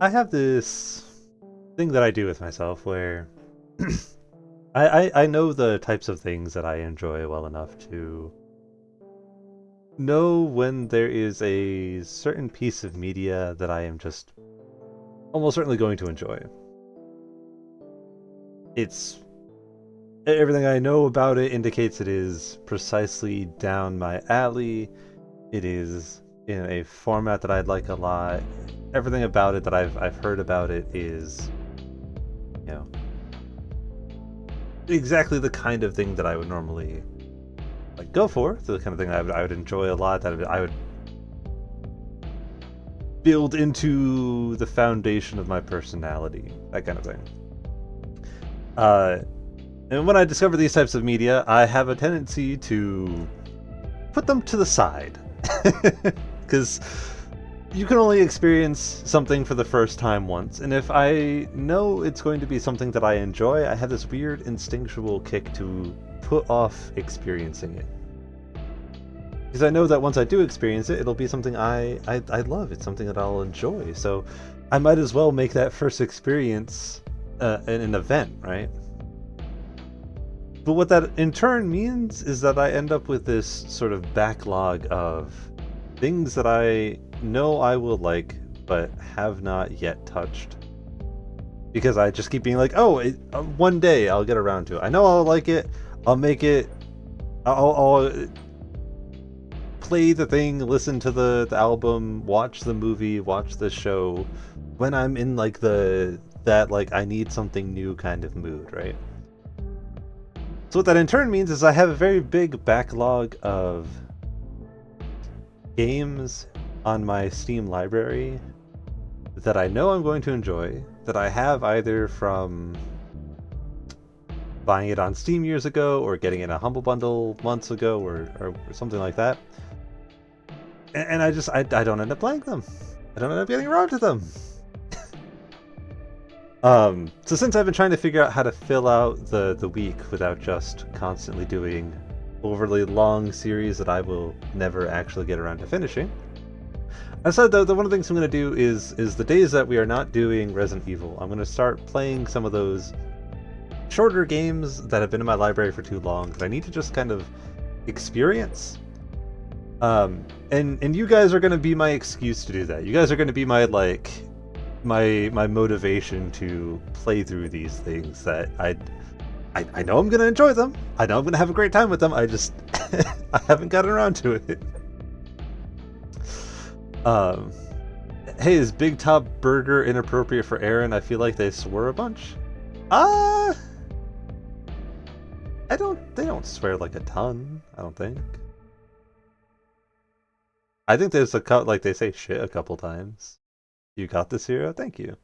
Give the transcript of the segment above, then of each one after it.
I have this thing that I do with myself where I know the types of things that I enjoy well enough to know when there is a certain piece of media that I am just almost certainly going to enjoy. It's everything I know about it indicates it is precisely down my alley. It is in a format that I'd like a lot. Everything about it that I've heard about it is, you know, exactly the kind of thing that I would normally like go for. The kind of thing I would enjoy a lot. That I would build into the foundation of my personality. That kind of thing. Uh, and when I discover these types of media, I have a tendency to put them to the side because you can only experience something for the first time once, and if I know it's going to be something that I enjoy, I have this weird instinctual kick to put off experiencing it. Because I know that once I do experience it, it'll be something I love. It's something that I'll enjoy. So I might as well make that first experience an event, right? But what that in turn means is that I end up with this sort of backlog of things that I know I will like, but have not yet touched. Because I just keep being like, oh, one day I'll get around to it. I know I'll like it. I'll make it. I'll play the thing, listen to the album, watch the movie, watch the show when I'm in like that like I need something new kind of mood, right? So what that in turn means is I have a very big backlog of games on my Steam library that I know I'm going to enjoy, that I have either from buying it on Steam years ago or getting it in a Humble Bundle months ago or something like that. And I don't end up playing them. I don't end up getting around to them. So since I've been trying to figure out how to fill out the week without just constantly doing overly long series that I will never actually get around to finishing, I decided that one of the things I'm going to do is the days that we are not doing Resident Evil, I'm going to start playing some of those shorter games that have been in my library for too long that I need to just kind of experience. And you guys are going to be my excuse to do that. You guys are going to be my like my motivation to play through these things that I know I'm gonna enjoy them. I know I'm gonna have a great time with them. I just I haven't gotten around to it. Um, hey, is Big Top Burger inappropriate for Aaron? I feel like they swear a bunch. Uh I don't. They don't swear like a ton. I don't think. I think there's a cut like they say shit a couple times. You got this, hero. Thank you.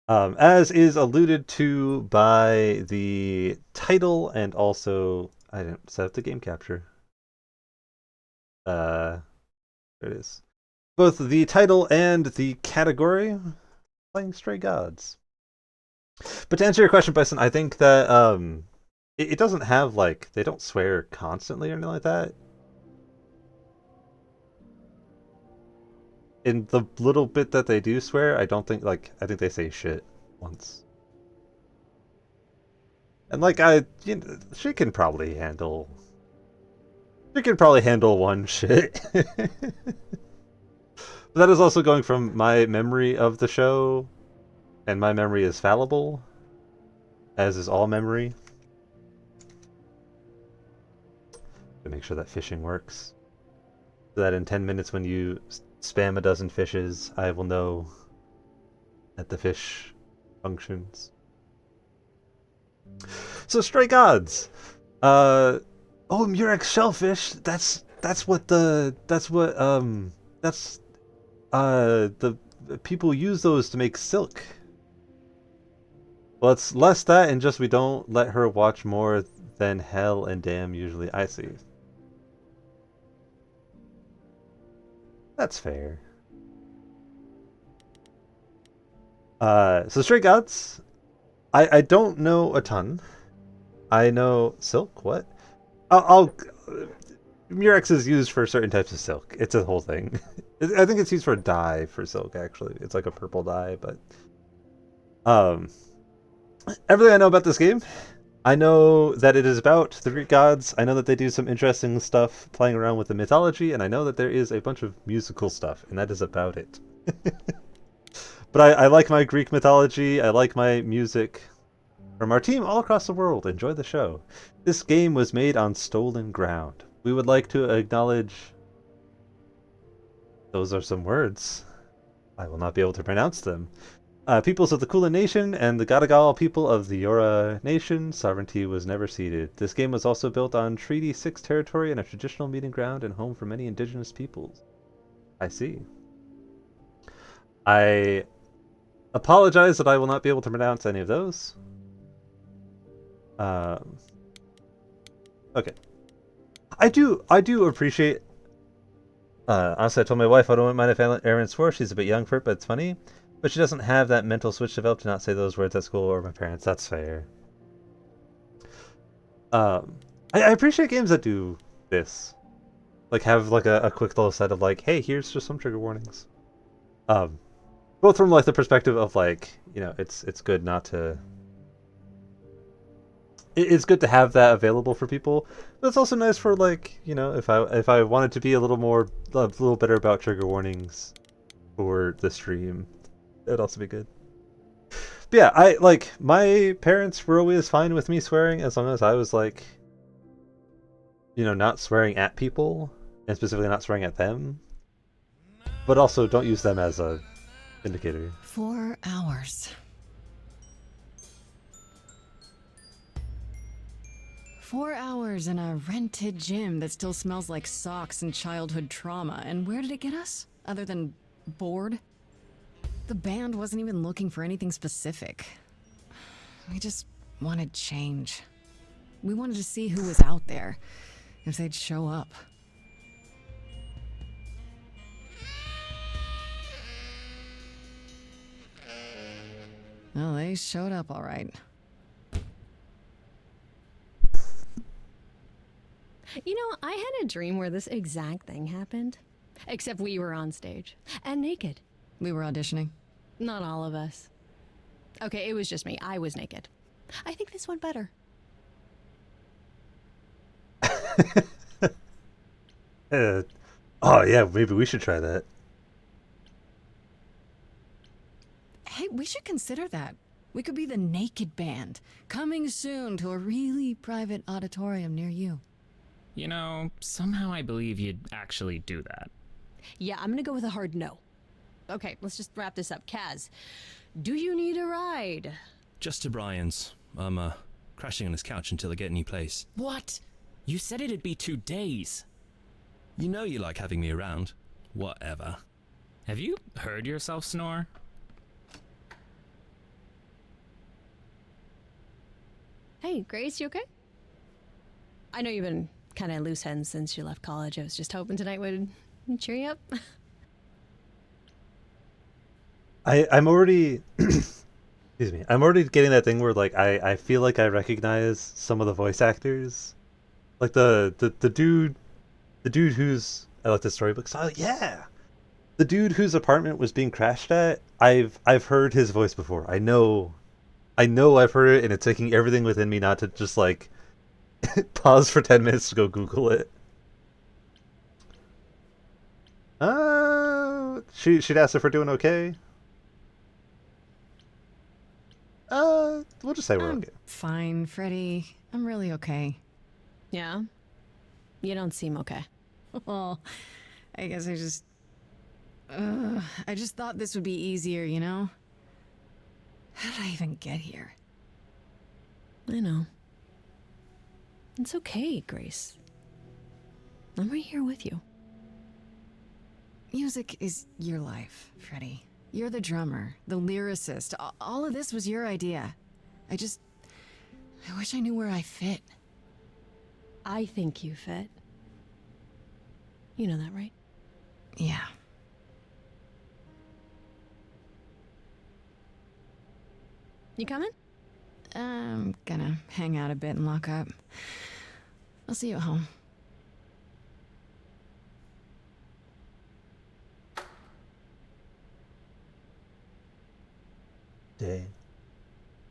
As is alluded to by the title and also I didn't set up the game capture. There it is. Both the title and the category, playing Stray Gods. But to answer your question, Bison, I think that it doesn't have like they don't swear constantly or anything like that. In the little bit that they do swear, I don't think like I think they say shit once. And like she can probably handle. She can probably handle one shit. But that is also going from my memory of the show, and my memory is fallible, as is all memory. To make sure that fishing works. So that in 10 minutes when you spam a dozen fishes, I will know that the fish functions. So Stray Gods. Oh, Murex shellfish. That's the people use those to make silk. Well, it's less that and just we don't let her watch more than Hell and Damn usually. I see. That's fair. So Stray Gods. I don't know a ton. I know Silk. What? I'll Murex is used for certain types of silk. It's a whole thing. I think it's used for a dye for silk, actually. It's like a purple dye, but... everything I know about this game, I know that it is about the Greek gods. I know that they do some interesting stuff playing around with the mythology, and I know that there is a bunch of musical stuff, and that is about it. But I like my Greek mythology. I like my music. From our team all across the world, enjoy the show. This game was made on stolen ground. We would like to acknowledge... Those are some words. I will not be able to pronounce them. Peoples of the Kula Nation and the Gadagal people of the Yora Nation. Sovereignty was never ceded. This game was also built on Treaty 6 territory and a traditional meeting ground and home for many indigenous peoples. I see. I apologize that I will not be able to pronounce any of those. Okay. I do appreciate... honestly, I told my wife I don't mind if Aaron swore. She's a bit young for it, but it's funny. But she doesn't have that mental switch developed to not say those words at school or my parents. That's fair. I appreciate games that do this. Like, have like a quick little set of like, hey, here's just some trigger warnings. Both from like the perspective of like, you know, it's good not to... It's good to have that available for people, but it's also nice for like, you know, if I wanted to be a little better about trigger warnings for the stream, it'd also be good. But yeah, I like my parents were always fine with me swearing as long as I was like, you know, not swearing at people and specifically not swearing at them, but also don't use them as a indicator. 4 hours. 4 hours in a rented gym that still smells like socks and childhood trauma. And where did it get us? Other than bored? The band wasn't even looking for anything specific. We just wanted change. We wanted to see who was out there, if they'd show up. Well, they showed up all right. You know, I had a dream where this exact thing happened. Except we were on stage. And naked. We were auditioning. Not all of us. Okay, it was just me. I was naked. I think this went better. Oh yeah, maybe we should try that. Hey, we should consider that. We could be the Naked Band, coming soon to a really private auditorium near you. You know, somehow I believe you'd actually do that. Yeah, I'm gonna go with a hard no. Okay, let's just wrap this up. Kaz, do you need a ride? Just to Brian's. I'm, crashing on his couch until I get a new place. What? You said it'd be 2 days. You know you like having me around. Whatever. Have you heard yourself snore? Hey, Grace, you okay? I know you've been kind of loose ends since you left college. I was just hoping tonight would cheer you up. I'm already excuse me. I'm already getting that thing where like I feel like I recognize some of the voice actors. Like the dude who's I like the storybooks. Oh yeah. The dude whose apartment was being crashed at, I've heard his voice before. I know I've heard it, and it's taking everything within me not to just like pause for 10 minutes to go Google it. She'd asked if we're doing okay. We'll just say we're okay. Fine, Freddy. I'm really okay. Yeah? You don't seem okay. Well, I guess I just thought this would be easier, you know? How did I even get here? I know. It's okay, Grace. I'm right here with you. Music is your life, Freddy. You're the drummer, the lyricist. All of this was your idea. I wish I knew where I fit. I think you fit. You know that, right? Yeah. You coming? I'm gonna hang out a bit and lock up. I'll see you at home. Dang.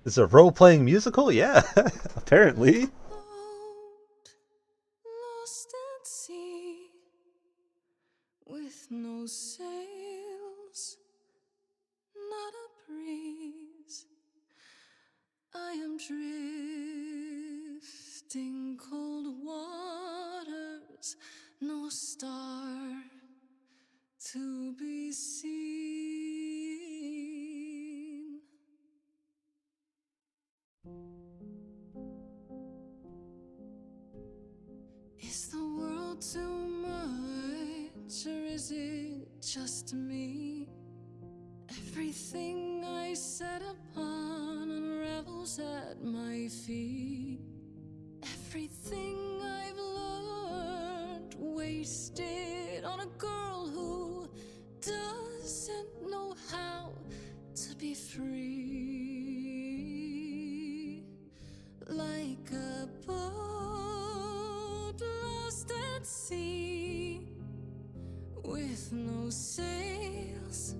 This is a role-playing musical? Yeah, apparently. Boat lost at sea with no sails, not a breeze. I am drifting cold waters, no star to be seen. Is the world too much, or is it just me? Everything I set upon unravels at my feet. Everything I've learned wasted on a girl who doesn't know how to be free. Like a boat lost at sea with no sails,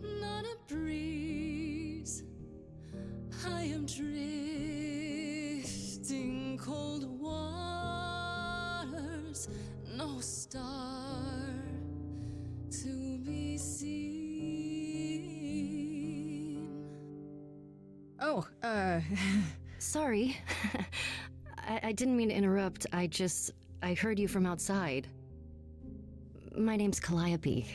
not a breeze. I am drifting cold waters, no star to be seen. Oh, Sorry. I didn't mean to interrupt. I heard you from outside. My name's Calliope.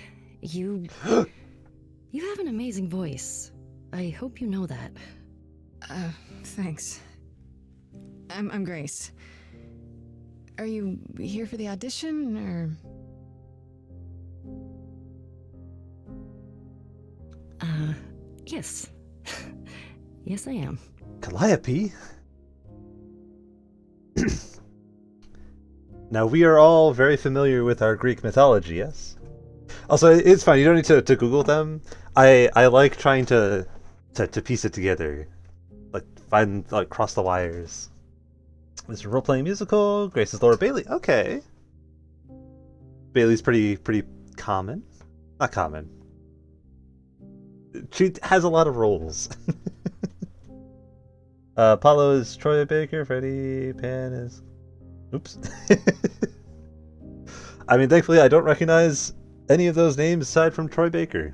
You have an amazing voice. I hope you know that. Thanks. I'm Grace. Are you here for the audition, or? Yes. Yes, I am. Calliope? Now, we are all very familiar with our Greek mythology, yes? Also, it's fine, you don't need to Google them. I like trying to piece it together. Like, cross the wires. This is a role-playing musical. Grace is Laura Bailey. Okay. Bailey's pretty common. Not common. She has a lot of roles. Apollo is Troy Baker. Freddie Pan is... Oops. I mean, thankfully, I don't recognize any of those names aside from Troy Baker.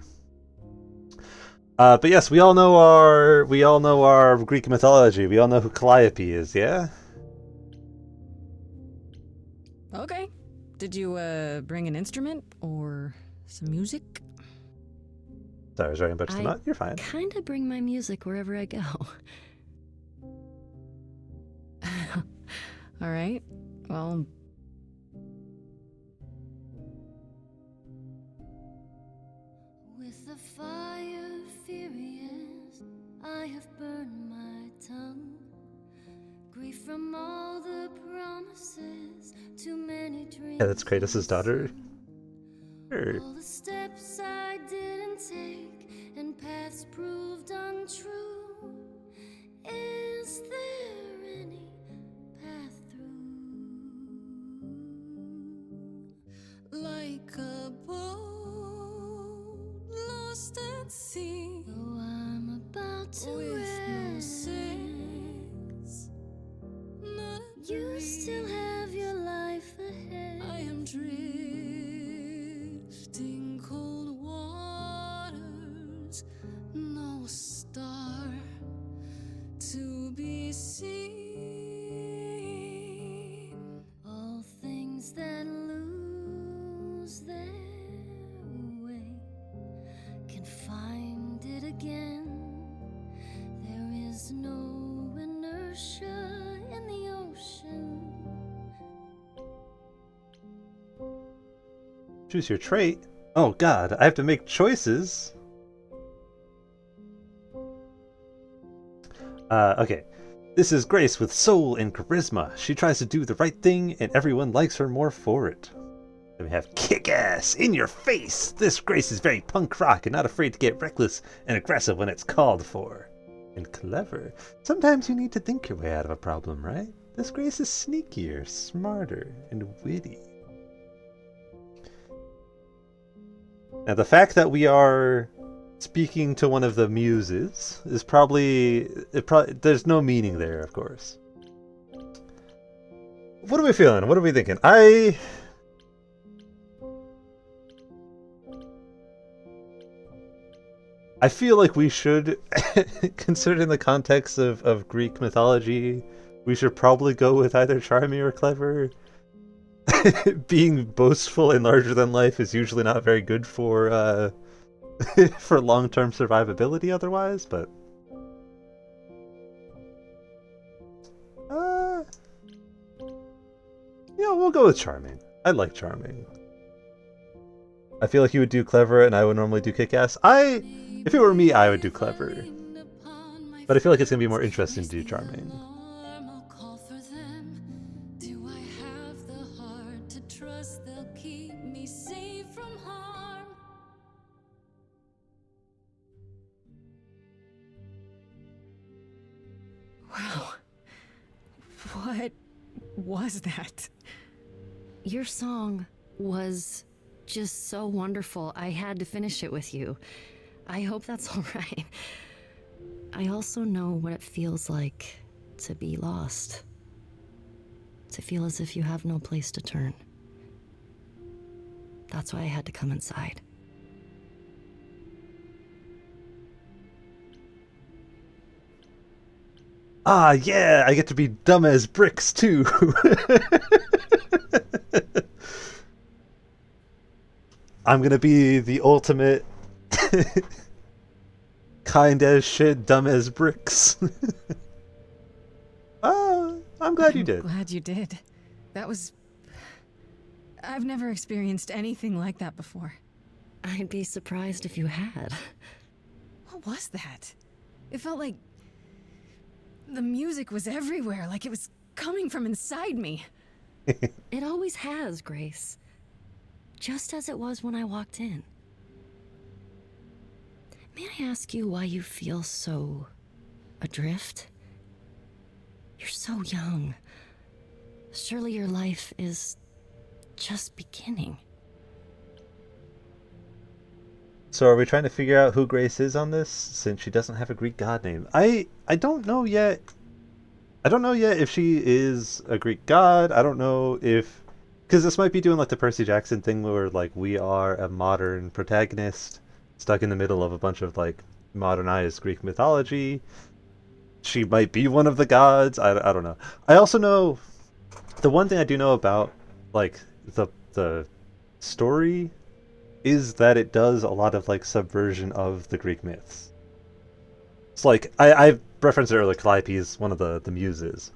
But yes, we all know our Greek mythology. We all know who Calliope is, yeah? Okay. Did you, bring an instrument or some music? Sorry, I was writing a bunch of them out. You're fine. Kinda bring my music wherever I go. All right. Well, with the fire furious, I have burned my tongue. Grief from all the promises, too many dreams. Yeah, that's Kratos' daughter. Sure. All the steps I didn't take and paths proved untrue. Is there any path through? like a boat lost at sea Though I'm about to with no rest, sails, not a you breeze. still have your life ahead. I am drifting cold waters, no star to be seen. All things that lose their way can find it again. There is no inertia in the ocean. Choose your trait. Oh god, I have to make choices. Okay. This is Grace with soul and charisma. She tries to do the right thing and everyone likes her more for it. Then we have kick-ass, in your face. This Grace is very punk rock and not afraid to get reckless and aggressive when it's called for. And clever. Sometimes you need to think your way out of a problem, right? This Grace is sneakier, smarter, and witty. Now, the fact that we are speaking to one of the muses is probably there's no meaning there, of course. What are we feeling? What are we thinking? I feel like we should, considering the context of Greek mythology, we should probably go with either charming or clever. Being boastful and larger than life is usually not very good for for long-term survivability otherwise, but yeah, we'll go with charming. I like charming. I feel like you would do clever and I would normally do kick-ass. If it were me, I would do clever. But I feel like it's going to be more interesting to do charming. Wow. What was that? Your song was just so wonderful. I had to finish it with you. I hope that's all right. I also know what it feels like to be lost. To feel as if you have no place to turn. That's why I had to come inside. Ah, yeah, I get to be dumb as bricks, too. I'm gonna be the ultimate kind as shit, dumb as bricks. I'm glad you did. Glad you did. That was... I've never experienced anything like that before. I'd be surprised if you had. What was that? It felt like... the music was everywhere, like it was coming from inside me. It always has, Grace. Just as it was when I walked in. May I ask you why you feel so... adrift? You're so young. Surely your life is... just beginning. So are we trying to figure out who Grace is on this, since she doesn't have a Greek god name? I don't know yet. I don't know yet if she is a Greek god. I don't know if... because this might be doing like the Percy Jackson thing where like we are a modern protagonist stuck in the middle of a bunch of like modernized Greek mythology. She might be one of the gods. I don't know. I also know... the one thing I do know about like the story is that it does a lot of like subversion of the Greek myths. It's like I referenced it earlier, Calliope is one of the muses.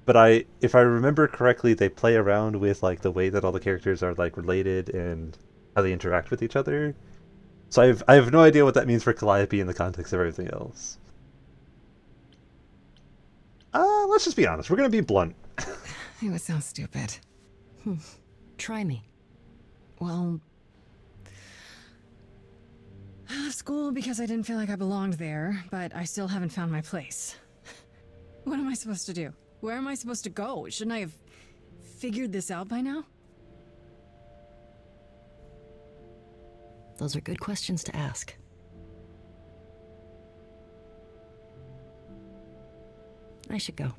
But if I remember correctly, they play around with like the way that all the characters are like related and how they interact with each other. So I have no idea what that means for Calliope in the context of everything else. Let's just be honest. We're gonna be blunt. It would sound stupid. Try me. Well... I left school because I didn't feel like I belonged there, but I still haven't found my place. What am I supposed to do? Where am I supposed to go? Shouldn't I have figured this out by now? Those are good questions to ask. I should go.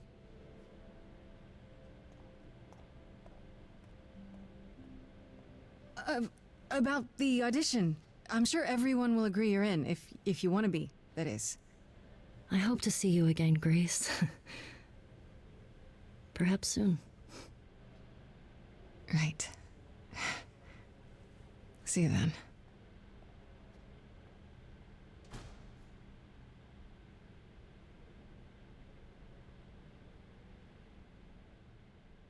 About the audition. I'm sure everyone will agree you're in, if you want to be, that is. I hope to see you again, Grace. Perhaps soon. Right. See you then.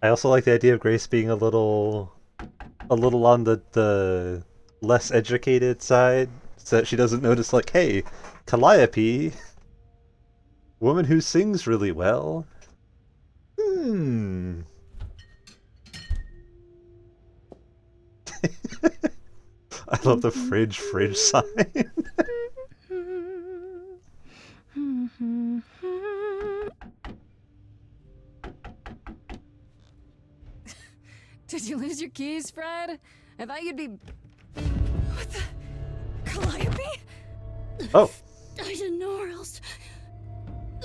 I also like the idea of Grace being a little on the less educated side, so that she doesn't notice like, hey, Calliope, woman who sings really well. I love the fridge sign. Did you lose your keys, Fred? I thought you'd be... What the... Calliope? Oh. I didn't know or else.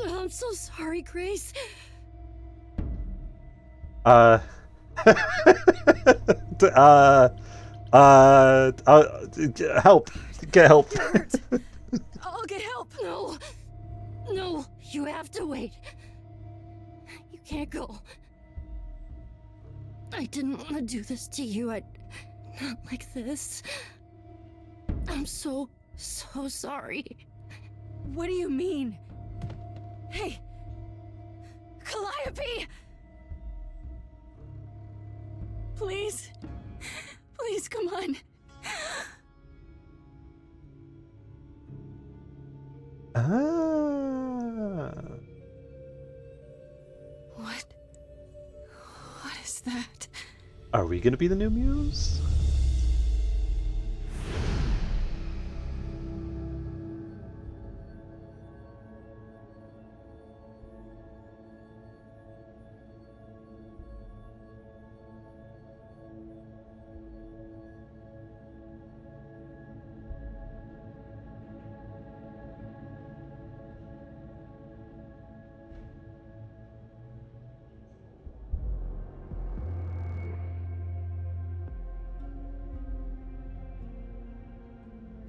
I'm so sorry, Grace. Uh, help. Get help. Hurt. I'll get help. No. No, you have to wait. You can't go. I didn't want to do this to you. Not like this. I'm so sorry. What do you mean? Hey, Calliope! Please, please, come on. Ah. What is that? Are we gonna be the new muse?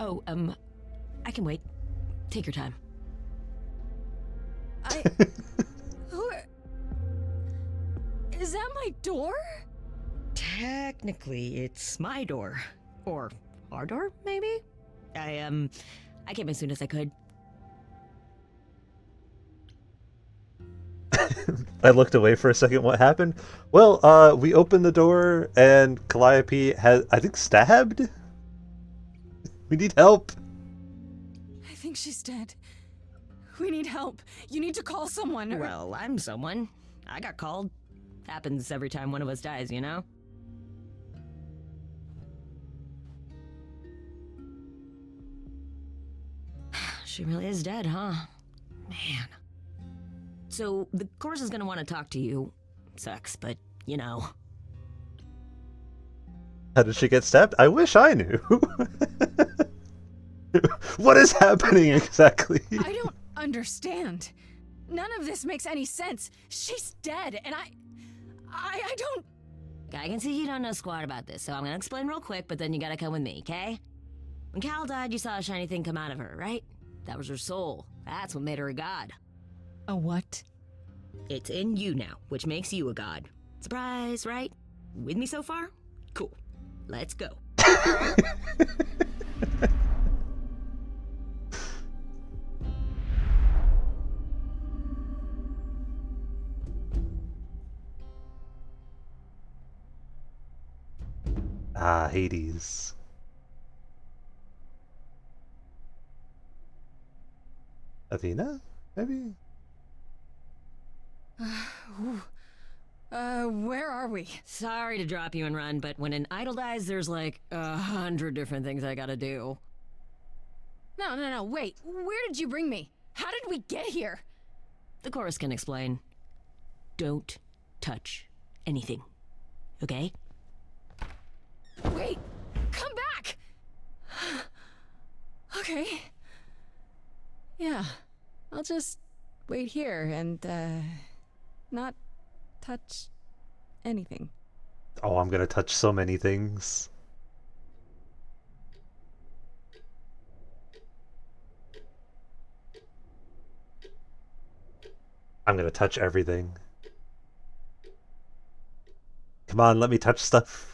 Oh, I can wait. Take your time. Is that my door? Technically, it's my door. Or our door, maybe? I came as soon as I could. I looked away for a second. What happened? Well, we opened the door and Calliope has, I think, stabbed? We need help. I think she's dead. We need help. You need to call someone. Well, I'm someone. I got called. Happens every time one of us dies, you know? She really is dead, huh? Man. So, the course is gonna want to talk to you. Sucks, but, you know. How did she get stabbed? I wish I knew. What is happening exactly? I don't understand. None of this makes any sense. She's dead, and I don't... I can see you don't know squat about this, so I'm gonna explain real quick, but then you gotta come with me, okay? When Cal died, you saw a shiny thing come out of her, right? That was her soul. That's what made her a god. A what? It's in you now, which makes you a god. Surprise, right? With me so far? Cool. Let's go. Ah, Hades. Athena? Maybe? Where are we? Sorry to drop you and run, but when an idol dies, there's like 100 different things I gotta do. No, wait. Where did you bring me? How did we get here? The chorus can explain. Don't touch anything. Okay? Wait! Come back! Okay. Yeah. I'll just wait here and, not touch anything. Oh, I'm gonna touch so many things. I'm gonna touch everything. Come on, let me touch stuff.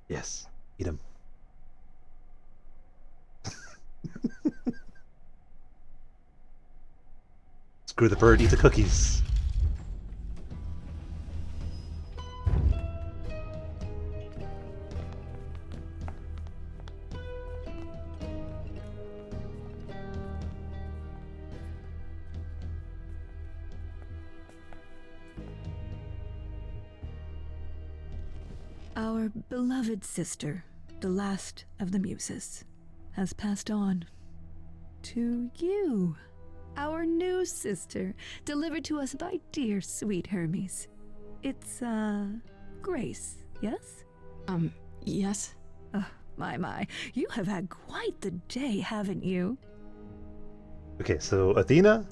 Yes, eat him. Screw the bird, eat the cookies. Our beloved sister, the last of the Muses, has passed on. To you, our new sister, delivered to us by dear sweet Hermes. It's, Grace, yes? Yes? Oh, my. You have had quite the day, haven't you? Okay, so Athena,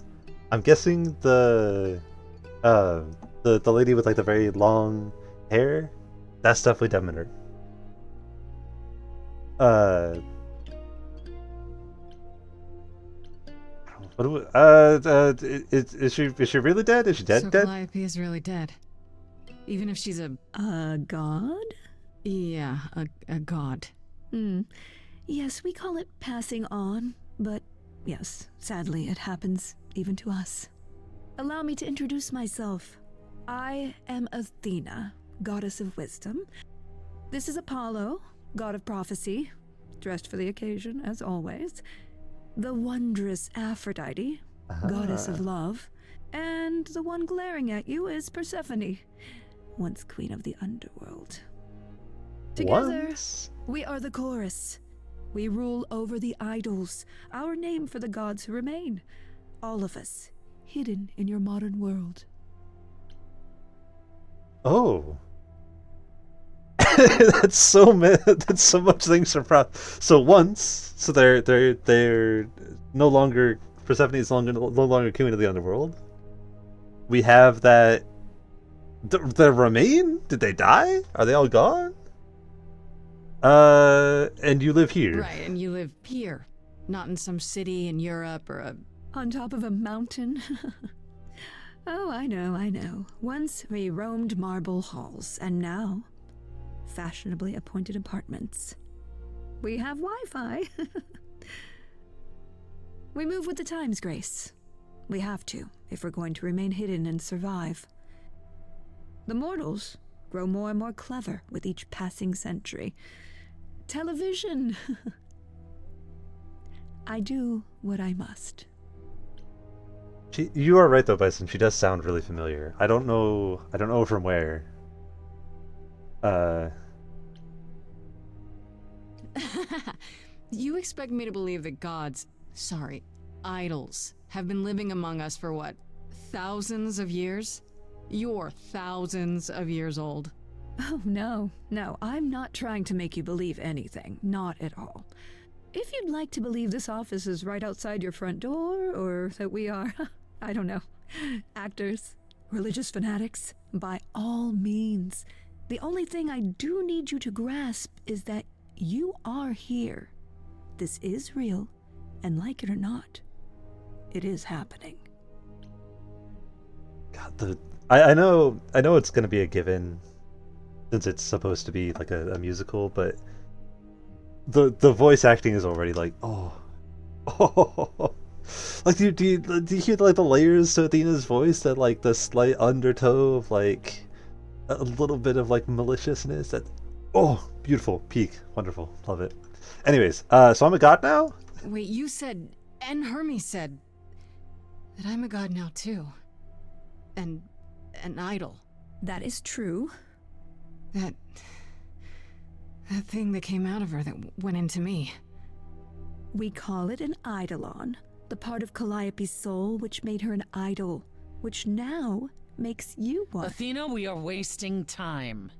I'm guessing the lady with like the very long hair, that's definitely Demeter. What do we, is she really dead? Is she dead? So Dead? Calliope is really dead. Even if she's a... A god? Yeah, a god. Yes, we call it passing on, but yes, sadly it happens even to us. Allow me to introduce myself. I am Athena, goddess of wisdom. This is Apollo, god of prophecy, dressed for the occasion, as always. The wondrous Aphrodite, goddess of love. And the one glaring at you is Persephone, once queen of the underworld. Together, Once? we are the chorus. We rule over the idols, our name for the gods who remain. All of us, hidden in your modern world. Oh. That's so that's so much things to so once, so they're no longer, Persephone is no longer queen of the underworld. We have that the remain? Did they die? Are they all gone? And you live here. Right, and you live here. Not in some city in Europe or a... On top of a mountain? Oh, I know. Once we roamed marble halls, and now fashionably appointed apartments. We have Wi-Fi. We move with the times, Grace. We have to, if we're going to remain hidden and survive. The mortals grow more and more clever with each passing century. Television! I do what I must. You are right though, Bison. She does sound really familiar. I don't know from where. You expect me to believe that idols, have been living among us for what, thousands of years? You're thousands of years old. Oh, no, I'm not trying to make you believe anything. Not at all. If you'd like to believe this office is right outside your front door, or that we are, I don't know, actors, religious fanatics, by all means. The only thing I do need you to grasp is that you are here. This is real, and like it or not, it is happening. God, I know it's gonna be a given, since it's supposed to be like a musical, but the voice acting is already like, oh. Like do you hear like the layers to Athena's voice, that like the slight undertow of like a little bit of like maliciousness, that beautiful, peak, wonderful, love it. Anyways, so I'm a god now? Wait, you said, and Hermes said, that I'm a god now too. And an idol. That is true. That thing that came out of her that went into me. We call it an eidolon, the part of Calliope's soul which made her an idol, which now makes you one. Athena, we are wasting time.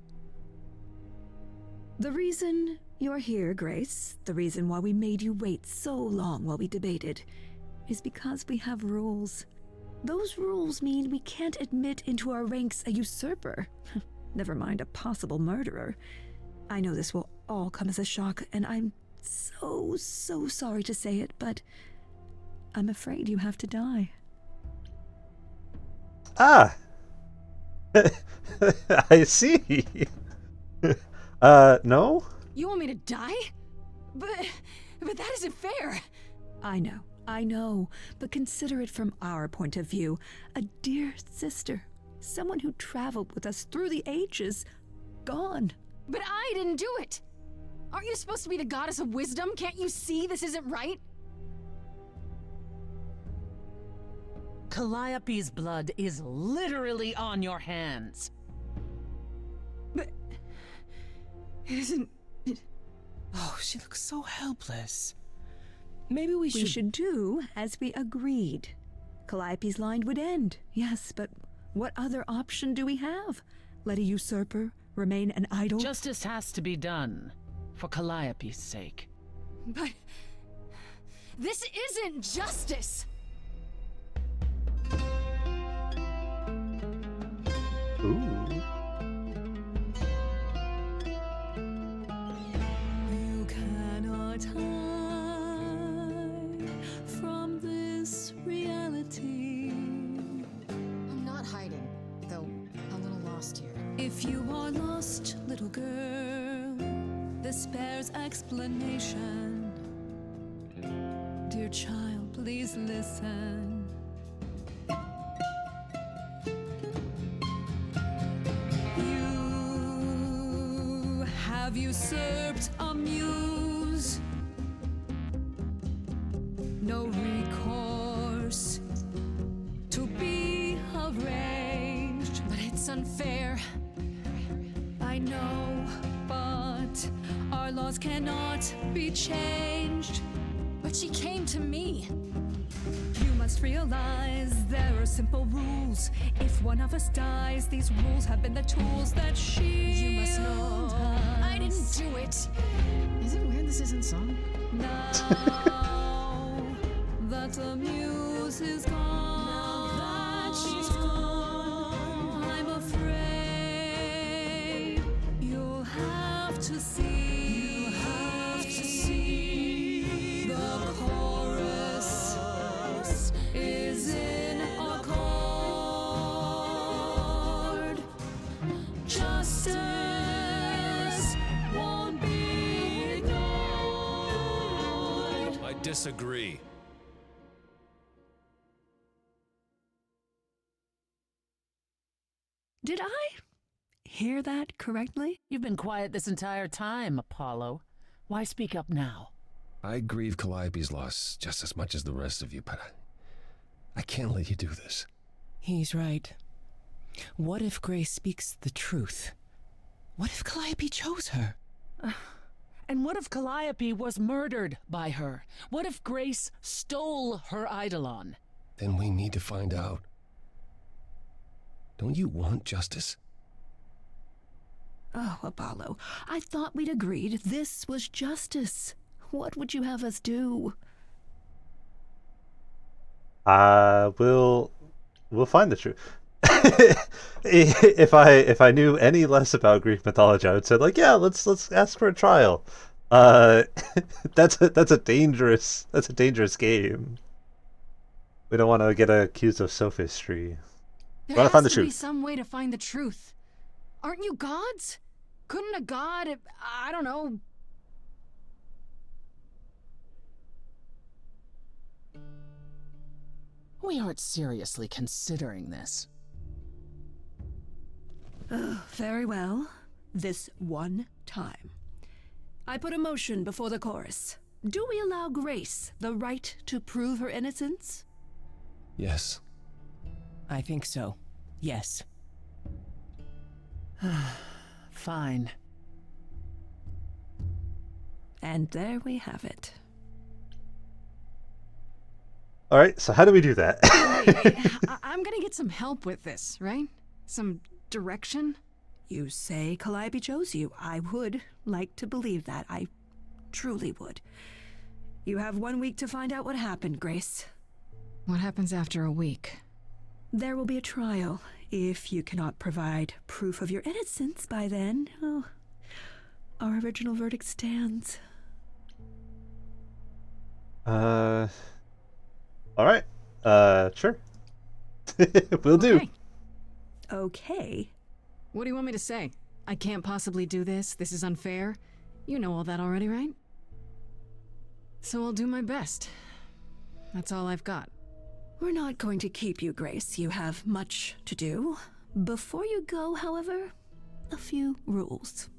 The reason you're here, Grace, the reason why we made you wait so long while we debated, is because we have rules. Those rules mean we can't admit into our ranks a usurper. Never mind a possible murderer. I know this will all come as a shock, and I'm so sorry to say it, but I'm afraid you have to die. Ah! I see. No? You want me to die? But that isn't fair. I know, but consider it from our point of view. A dear sister, someone who traveled with us through the ages, gone. But I didn't do it! Aren't you supposed to be the goddess of wisdom? Can't you see this isn't right? Calliope's blood is literally on your hands. But it isn't... Oh, she looks so helpless. Maybe we should do as we agreed. Calliope's line would end, yes, but what other option do we have? Let a usurper remain an idol? Justice has to be done, for Calliope's sake. But this isn't justice! Ooh. You cannot hide from this reality. I'm not hiding, though a little lost here. If you are lost, little girl, this bears explanation. Dear child, please listen. You have usurped a muse. No recourse to be arranged. But it's unfair. I know, but our laws cannot be changed. But she came to me. You must realize there are simple rules. If one of us dies, these rules have been the tools that You must know shield I didn't us. do it. Is it weird this isn't song? Now that the muse is gone, I'm afraid you'll have to see. The chorus is in accord. Justice won't be ignored. I disagree. Did I hear that correctly? You've been quiet this entire time, Apollo. Why speak up now? I grieve Calliope's loss just as much as the rest of you, but I can't let you do this. He's right. What if Grace speaks the truth? What if Calliope chose her? And what if Calliope was murdered by her? What if Grace stole her Eidolon? Then we need to find out. Don't you want justice? Oh, Apollo, I thought we'd agreed this was justice. What would you have us do? We'll find the truth. If I knew any less about Greek mythology, I would say like, yeah, let's ask for a trial. That's a dangerous game. We don't want to get accused of sophistry. There Want to find the has to be truth. some way to find the truth. Aren't you gods? Couldn't a god, I don't know... We aren't seriously considering this. Very well. This one time. I put a motion before the chorus. Do we allow Grace the right to prove her innocence? Yes. I think so. Yes. Fine. And there we have it. All right, so how do we do that? I'm gonna get some help with this, right? Some direction? You say Calliope chose you. I would like to believe that. I truly would. You have 1 week to find out what happened, Grace. What happens after a week? There will be a trial. If you cannot provide proof of your innocence by then, oh, our original verdict stands. All right. Sure. Will do. Okay. Okay. What do you want me to say? I can't possibly do this. This is unfair. You know all that already, right? So I'll do my best. That's all I've got. We're not going to keep you, Grace. You have much to do. Before you go, however, a few rules.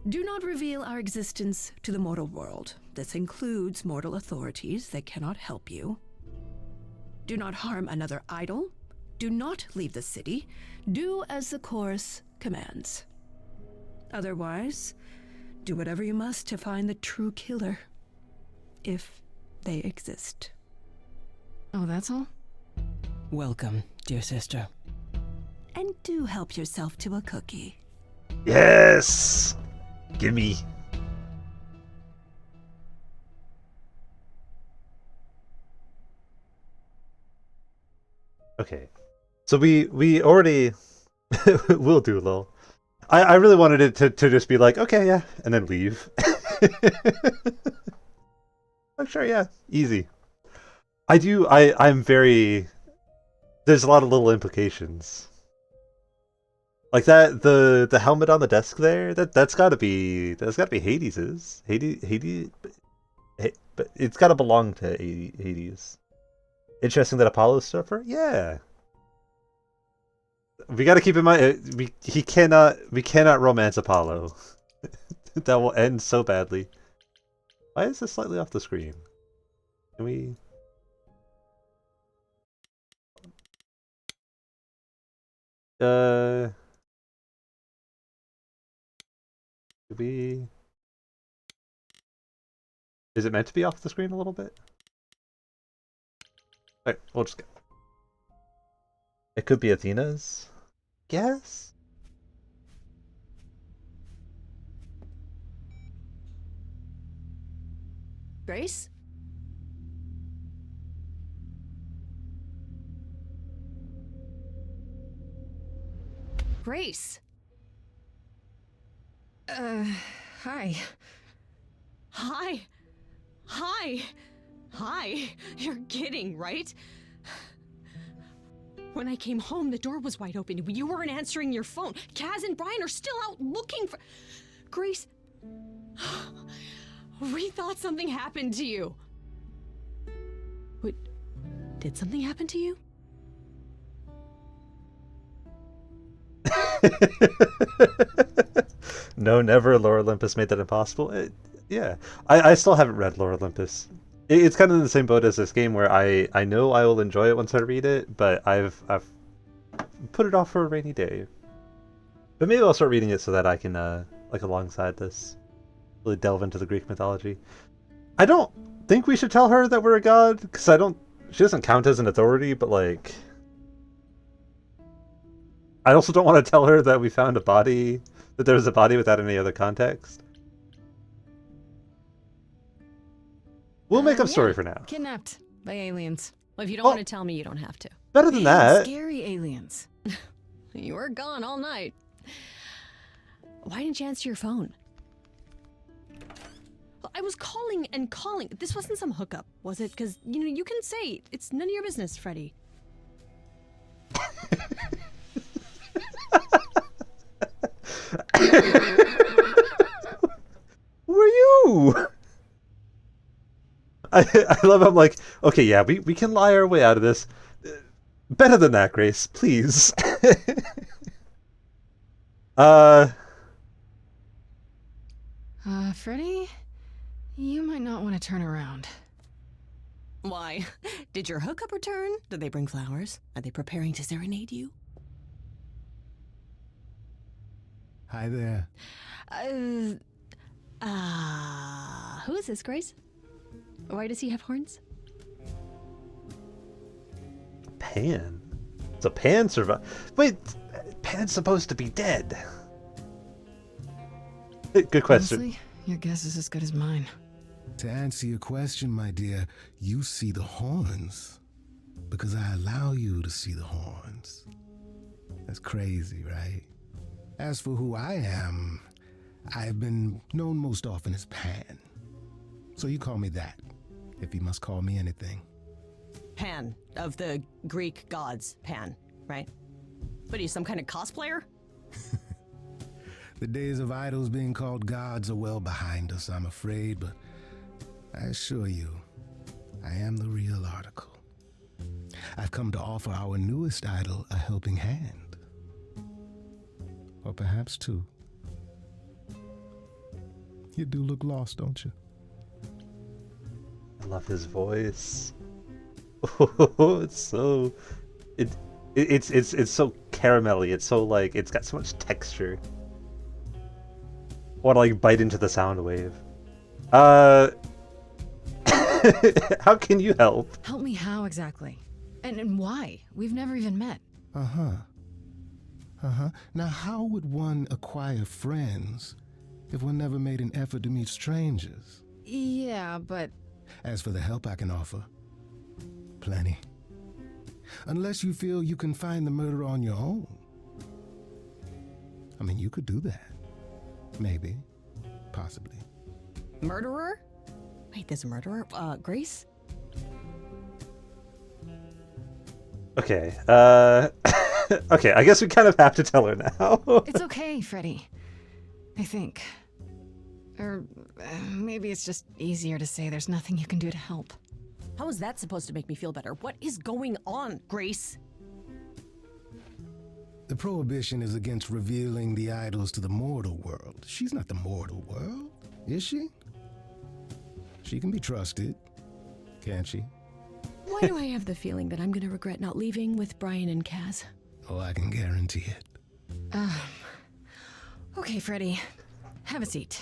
Do not reveal our existence to the mortal world. This includes mortal authorities that cannot help you. Do not harm another idol. Do not leave the city. Do as the chorus commands. Otherwise, do whatever you must to find the true killer, if they exist. Oh, that's all? Welcome, dear sister. And do help yourself to a cookie. Yes! Gimme. Okay. So we already will do Lil. I really wanted it to just be like, okay, yeah, and then leave. I'm sure, yeah, easy. I'm very, there's a lot of little implications. Like that, the helmet on the desk there, that's gotta be Hades's. Hades, but it's gotta belong to Hades. Interesting that Apollo's surfer? Yeah. We gotta keep in mind, we cannot romance Apollo. That will end so badly. Why is this slightly off the screen? Can we... Did we... Is it meant to be off the screen a little bit? Alright, we'll just go. It could be Athena's. Guess? Grace? Grace! Hi. Hi! Hi! Hi! You're kidding, right? When I came home, the door was wide open. You weren't answering your phone. Kaz and Brian are still out looking for... Grace... We thought something happened to you. Wait, did something happen to you? No, never. Lore Olympus made that impossible. Yeah. I still haven't read Lore Olympus. It's kind of in the same boat as this game where I know I will enjoy it once I read it, but I've put it off for a rainy day. But maybe I'll start reading it so that I can, like alongside this, really delve into the Greek mythology. I don't think we should tell her that we're a god, because she doesn't count as an authority, but like... I also don't want to tell her that we found a body, that there was a body without any other context. We'll make up story for now. Kidnapped by aliens. Well, if you don't want to tell me, you don't have to. Better than Big, that. Scary aliens. You were gone all night. Why didn't you answer your phone? I was calling and calling. This wasn't some hookup, was it? Because, you know, you can say it's none of your business, Freddy. Who are you? I love how I'm like, okay, yeah, we can lie our way out of this. Better than that, Grace, please. Freddy? You might not want to turn around. Why? Did your hookup return? Did they bring flowers? Are they preparing to serenade you? Hi there. Who is this, Grace? Why does he have horns? Pan? So Pan survived. Wait, Pan's supposed to be dead. Good question. Honestly, your guess is as good as mine. To answer your question, my dear, you see the horns because I allow you to see the horns. That's crazy, right? As for who I am, I've been known most often as Pan. So you call me that, if you must call me anything. Pan, of the Greek gods, Pan, right? What are you, some kind of cosplayer? The days of idols being called gods are well behind us, I'm afraid, but I assure you, I am the real article. I've come to offer our newest idol a helping hand. Or perhaps two. You do look lost, don't you? I love his voice. Oh, it's so... It's so caramelly. It's so like, it's got so much texture. I want to like bite into the sound wave. How can you help? Help me how exactly? And why? We've never even met. Uh-huh. Now, how would one acquire friends if one never made an effort to meet strangers? Yeah, but As for the help I can offer, plenty. Unless you feel you can find the murderer on your own. I mean, you could do that. Maybe. Possibly. Murderer? Wait, there's a murderer? Grace? Okay, okay, I guess we kind of have to tell her now. it's okay, Freddy. I think. Or maybe it's just easier to say there's nothing you can do to help. How is that supposed to make me feel better? What is going on, Grace? The prohibition is against revealing the idols to the mortal world. She's not the mortal world, is she? She can be trusted, can't she? Why do I have the feeling that I'm gonna regret not leaving with Brian and Kaz? Oh, I can guarantee it. Okay, Freddy. Have a seat.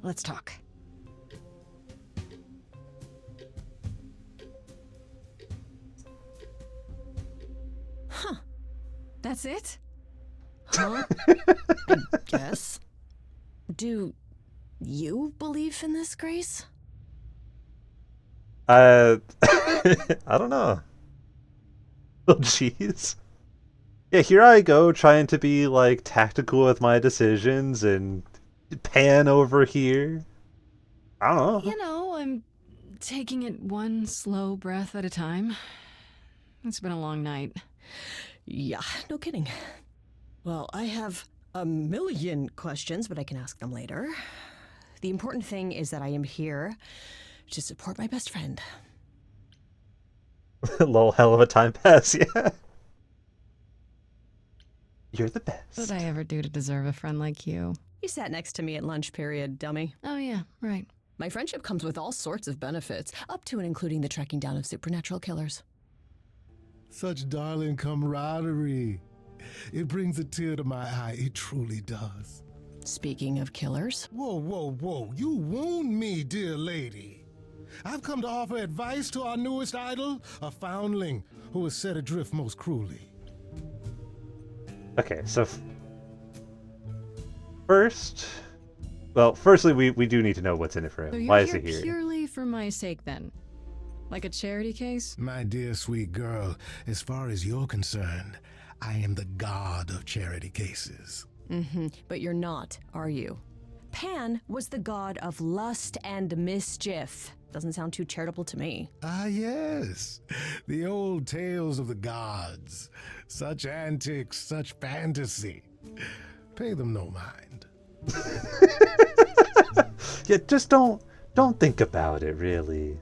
Let's talk. Huh. That's it? Huh? I guess. Do you believe in this, Grace? I don't know. Oh, jeez. Yeah, here I go trying to be, like, tactical with my decisions and Pan over here. I don't know. You know, I'm taking it one slow breath at a time. It's been a long night. Yeah, no kidding. Well, I have a million questions, but I can ask them later. The important thing is that I am here to support my best friend. Lol, hell of a time pass, yeah. You're the best. What did I ever do to deserve a friend like you? You sat next to me at lunch period, dummy. Oh, yeah, right. My friendship comes with all sorts of benefits, up to and including the tracking down of supernatural killers. Such darling camaraderie. It brings a tear to my eye. It truly does. Speaking of killers. Whoa, whoa, whoa. You wound me, dear lady. I've come to offer advice to our newest idol, a foundling who was set adrift most cruelly. Okay, so firstly, we do need to know what's in it for him. So you're Why is here he here? purely for my sake, then? Like a charity case? My dear sweet girl, as far as you're concerned, I am the god of charity cases. But you're not, are you? Pan was the god of lust and mischief. Doesn't sound too charitable to me. Ah, yes. The old tales of the gods. Such antics, such fantasy. Pay them no mind. Yeah, just don't think about it, really.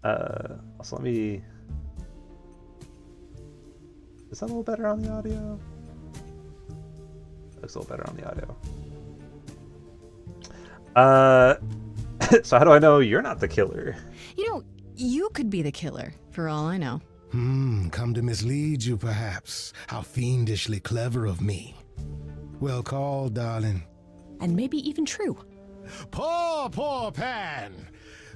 Also, let me... Is that a little better on the audio? Looks a little better on the audio. So how do I know you're not the killer? You know, you could be the killer, for all I know. Come to mislead you, perhaps. How fiendishly clever of me. Well called, darling. And maybe even true. Poor, poor Pan!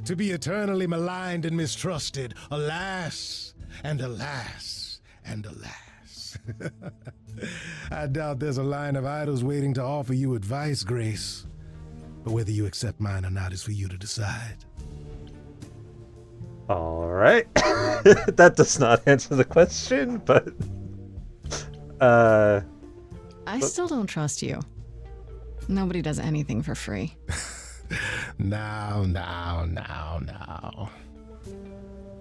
To be eternally maligned and mistrusted. Alas, and alas, and alas. I doubt there's a line of idols waiting to offer you advice, Grace. But whether you accept mine or not is for you to decide. All right. That does not answer the question, but... I still don't trust you. Nobody does anything for free. Now.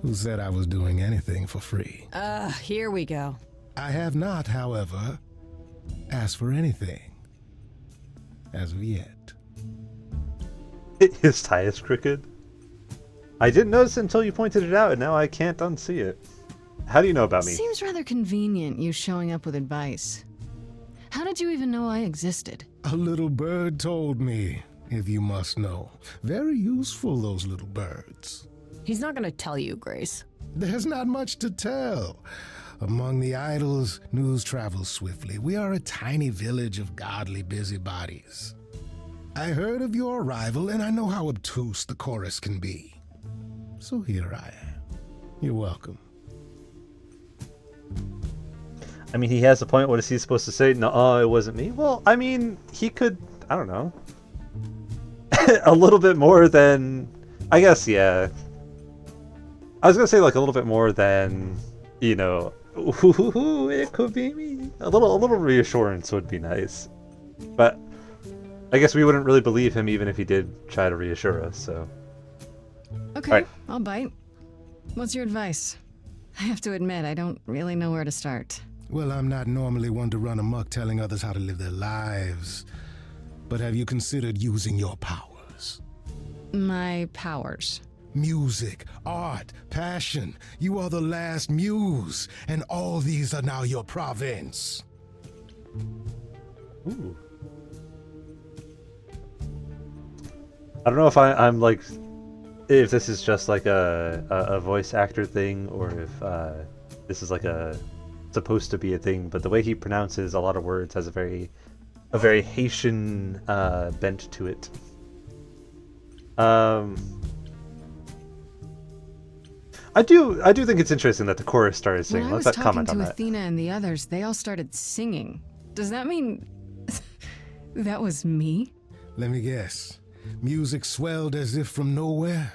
Who said I was doing anything for free? Here we go. I have not, however, asked for anything. As of yet. His tie is crooked. I didn't notice until you pointed it out, and now I can't unsee it. How do you know about me? Seems rather convenient, you showing up with advice. How did you even know I existed? A little bird told me, if you must know. Very useful, those little birds. He's not gonna tell you, Grace. There's not much to tell. Among the idols, news travels swiftly. We are a tiny village of godly busybodies. I heard of your arrival, and I know how obtuse the chorus can be. So here I am. You're welcome. I mean, he has a point. What is he supposed to say? No, it wasn't me. Well, I mean, he could, I don't know, a little bit more than, I guess, yeah. I was gonna say like a little bit more than, you know, ooh, it could be me. A little reassurance would be nice, but I guess we wouldn't really believe him even if he did try to reassure us. So. Okay, Right. I'll bite. What's your advice? I have to admit, I don't really know where to start. Well, I'm not normally one to run amok telling others how to live their lives. But have you considered using your powers? My powers. Music, art, passion. You are the last muse, and all these are now your province. Ooh. I don't know if I'm like, if this is just like a voice actor thing, or if this is like supposed to be a thing. But the way he pronounces a lot of words has a very Haitian bent to it. I do think it's interesting that the chorus started singing. When I was Let's talking comment on to that. Athena and the others, they all started singing. Does that mean that was me? Let me guess. Music swelled as if from nowhere.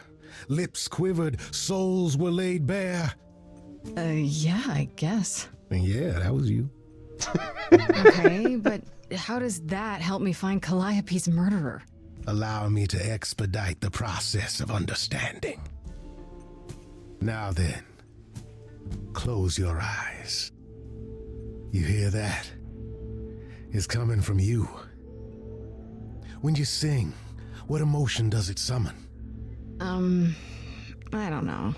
Lips quivered, souls were laid bare. Yeah, I guess. And yeah, that was you. Okay, but how does that help me find Calliope's murderer? Allow me to expedite the process of understanding. Now then, close your eyes. You hear that? It's coming from you. When you sing, what emotion does it summon? I don't know.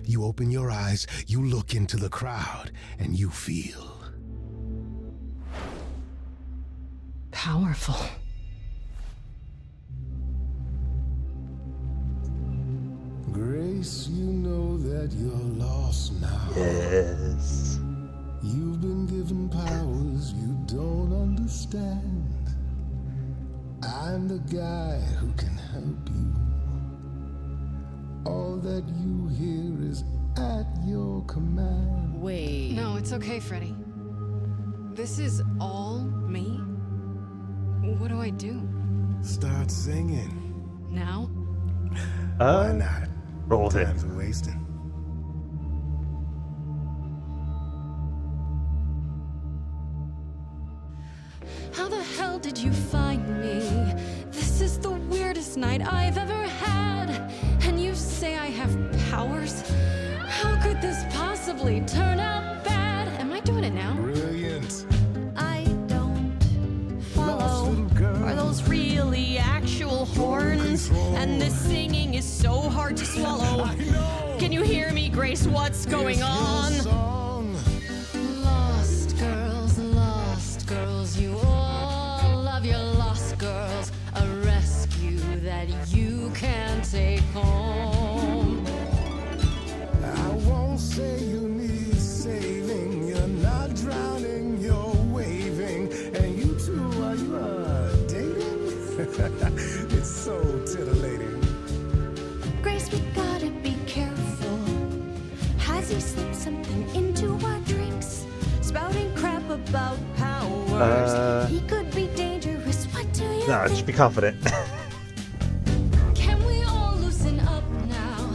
You open your eyes, you look into the crowd, and you feel powerful. Grace, you know that you're lost now. Yes. You've been given powers you don't understand. I'm the guy who can help you. All that you hear is at your command. Wait. No, it's okay, Freddy. This is all me? What do I do? Start singing. Now? Why not? Roll with it. Time's a wasting. How the hell did you find me? This is the weirdest night I've ever had. And you say I have powers? How could this possibly turn out bad? Am I doing it now? Brilliant. I don't Lost follow. little girl. Are those really actual horns? And this singing is so hard to swallow. I know. Can you hear me, Grace? What's going It's your on? song. Lost girls, you all love your lost girls. A rescue that you can take home. I won't say you need saving. You're not drowning, you're waving. And you two, are you dating? It's so titillating. Grace, we gotta be careful. Has he slipped something into our drinks? Spouting crap about powers. He could be dangerous. What do you No, think? just be confident. Can we all loosen up now?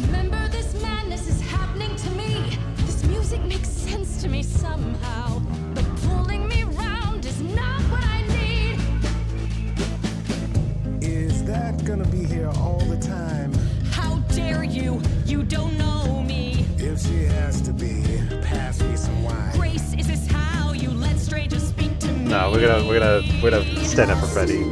Remember, this madness is happening to me. This music makes sense to me somehow. But pulling me round is not what I need. Is that gonna be here all the time? How dare you? You don't know me. If she has to be, pass me some wine. Grace, is this how you let strangers speak to me? No, we're gonna stand up for Freddy.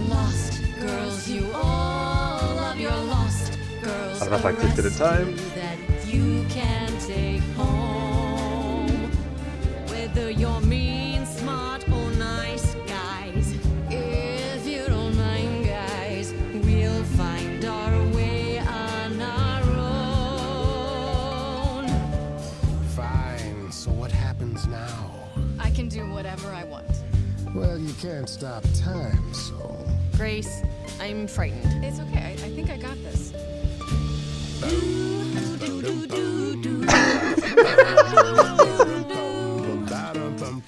Lost girls, you all love your lost girls. I don't know if I clicked it in time. That you can take home. Whether you're mean, smart, or nice, guys. If you don't mind, guys, we'll find our way on our own. Fine, so what happens now? I can do whatever I want. Well, you can't stop time, so... Grace, I'm frightened. It's okay. I think I got this.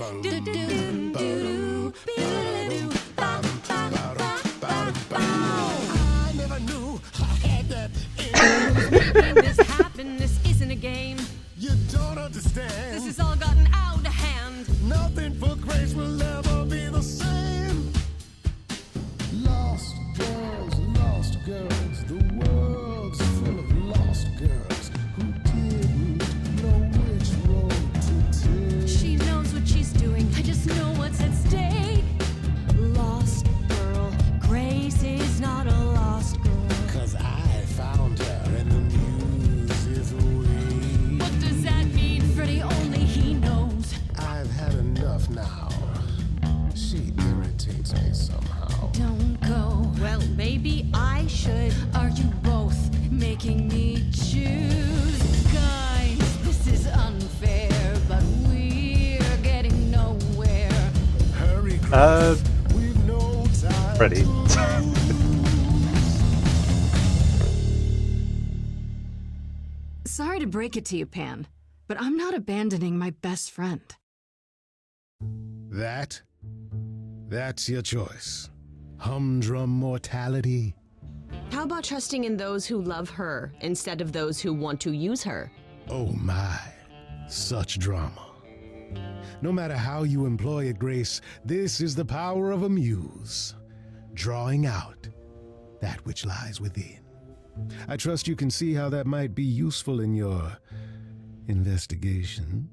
I never knew I had that Making this happen, this isn't a game. You don't understand. This has all gotten out of hand. Nothing for Grace will ever be the same. Lost girls, the world's full of lost girls who didn't know which road to take. She knows what she's doing. I just know what's at stake. Lost girl, Grace is not a lost girl. 'Cause I found her and the news is away. What does that mean, Freddy? Only he knows. I've had enough now. She irritates me somehow. Don't go. Well, maybe I should. Are you both making me choose? Guys, this is unfair, but we're getting nowhere. Hurry, Grace. We've no time. Freddy. Sorry to break it to you, Pan, but I'm not abandoning my best friend. That's your choice. Humdrum mortality. How about trusting in those who love her instead of those who want to use her? Oh my, such drama. No matter how you employ it, Grace, this is the power of a muse, drawing out that which lies within. I trust you can see how that might be useful in your investigation.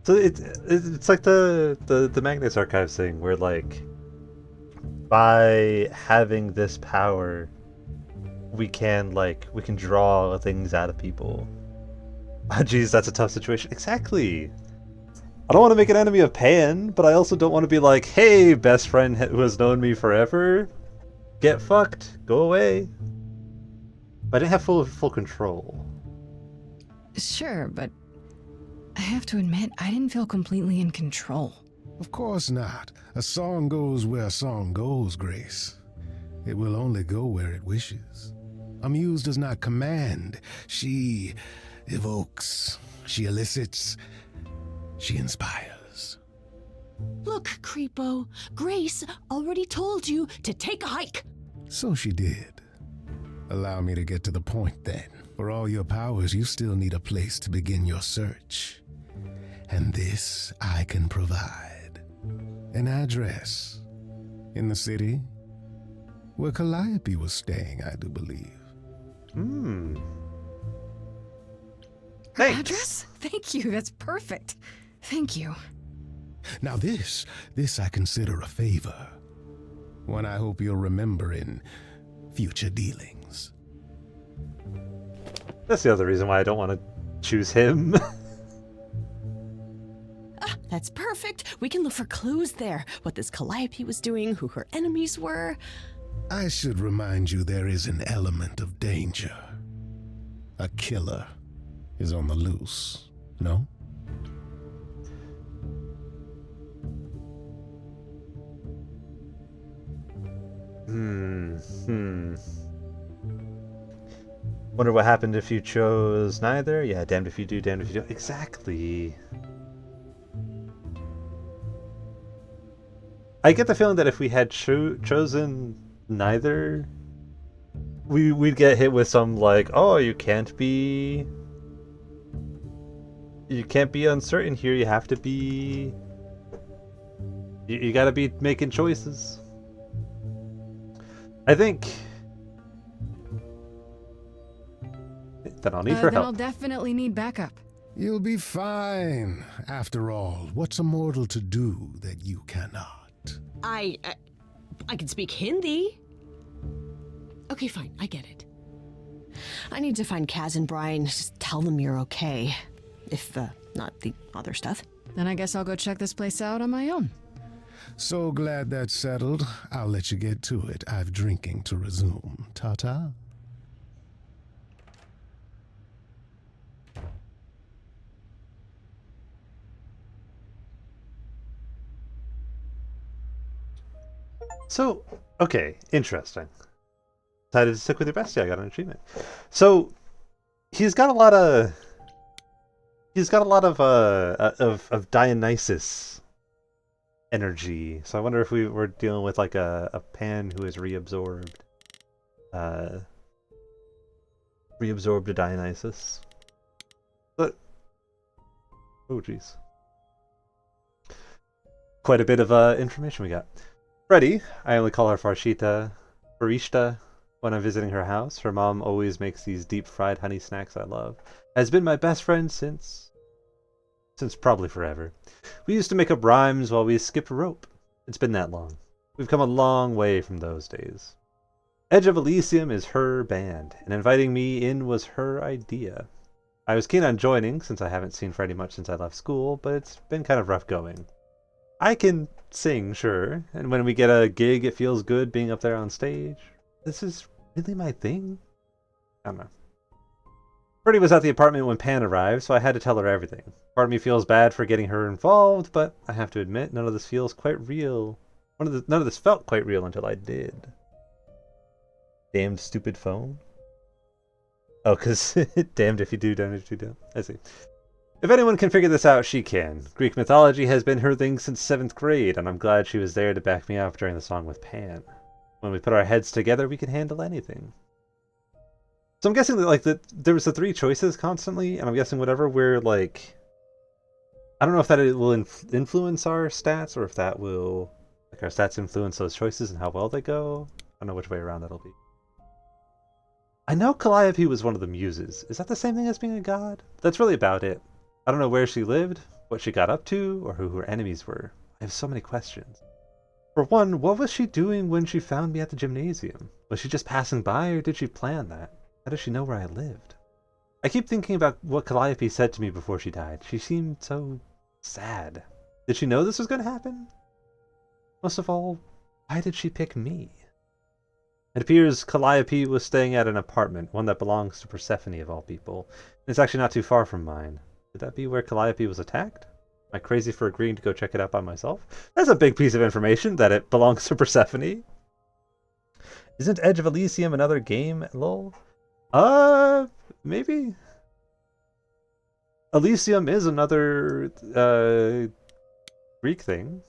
So it's like the Magnus Archives thing, where like by having this power, we can draw things out of people. Oh, geez, that's a tough situation. Exactly. I don't want to make an enemy of Pan, but I also don't want to be like, hey, best friend who has known me forever, get fucked, go away. But I didn't have full control. Sure, but I have to admit, I didn't feel completely in control. Of course not. A song goes where a song goes, Grace. It will only go where it wishes. A muse does not command. She evokes. She elicits. She inspires. Look, Creepo, Grace already told you to take a hike. So she did. Allow me to get to the point then. For all your powers, you still need a place to begin your search. And this I can provide. An address. In the city. Where Calliope was staying, I do believe. Her address? Thank you, that's perfect. Thank you. Now this I consider a favor. One I hope you'll remember in future dealings. That's the other reason why I don't want to choose him. That's perfect. We can look for clues there. What this Calliope was doing, who her enemies were. I should remind you there is an element of danger. A killer is on the loose, no? Wonder what happened if you chose neither? Yeah, damned if you do, damned if you don't. Exactly. I get the feeling that if we had chosen neither, we'd get hit with some like, oh, you can't be uncertain here. You have to be. You gotta be making choices. I think. Then I'll need her Then help. I'll definitely need backup. You'll be fine. After all, what's a mortal to do that you cannot? I can speak Hindi. Okay, fine, I get it. I need to find Kaz and Brian. Just tell them you're okay. If, not the other stuff. Then I guess I'll go check this place out on my own. So glad that's settled. I'll let you get to it. I've drinking to resume. Ta-ta. So, okay, interesting. Decided to stick with your bestie. I got an achievement. So, he's got a lot of he's got a lot of Dionysus energy. So I wonder if we were dealing with like a Pan who is reabsorbed a Dionysus. But oh jeez. Quite a bit of information we got. Freddy, I only call her Farshita, Farishta, when I'm visiting her house. Her mom always makes these deep-fried honey snacks I love. Has been my best friend since probably forever. We used to make up rhymes while we skipped rope. It's been that long. We've come a long way from those days. Edge of Elysium is her band, and inviting me in was her idea. I was keen on joining, since I haven't seen Freddy much since I left school, but it's been kind of rough going. I can sing, sure, and when we get a gig, it feels good being up there on stage. This is really my thing? I don't know. Freddy was at the apartment when Pan arrived, so I had to tell her everything. Part of me feels bad for getting her involved, but I have to admit, none of this feels quite real. None of this felt quite real until I did. Damned stupid phone? Oh, because damned if you do, damned if you don't. I see. If anyone can figure this out, she can. Greek mythology has been her thing since 7th grade, and I'm glad she was there to back me up during the song with Pan. When we put our heads together, we can handle anything. So I'm guessing that, like, there was the 3 choices constantly, and I'm guessing whatever we're, like... I don't know if that will influence our stats, or if that will... Like, our stats influence those choices and how well they go. I don't know which way around that'll be. I know Calliope was one of the muses. Is that the same thing as being a god? That's really about it. I don't know where she lived, what she got up to, or who her enemies were. I have so many questions. For one, what was she doing when she found me at the gymnasium? Was she just passing by, or did she plan that? How does she know where I lived? I keep thinking about what Calliope said to me before she died. She seemed so sad. Did she know this was going to happen? Most of all, why did she pick me? It appears Calliope was staying at an apartment, one that belongs to Persephone of all people. And it's actually not too far from mine. Could that be where Calliope was attacked? Am I crazy for agreeing to go check it out by myself? That's a big piece of information, that it belongs to Persephone. Isn't Edge of Elysium another game, lol? Maybe? Elysium is another, Greek thing.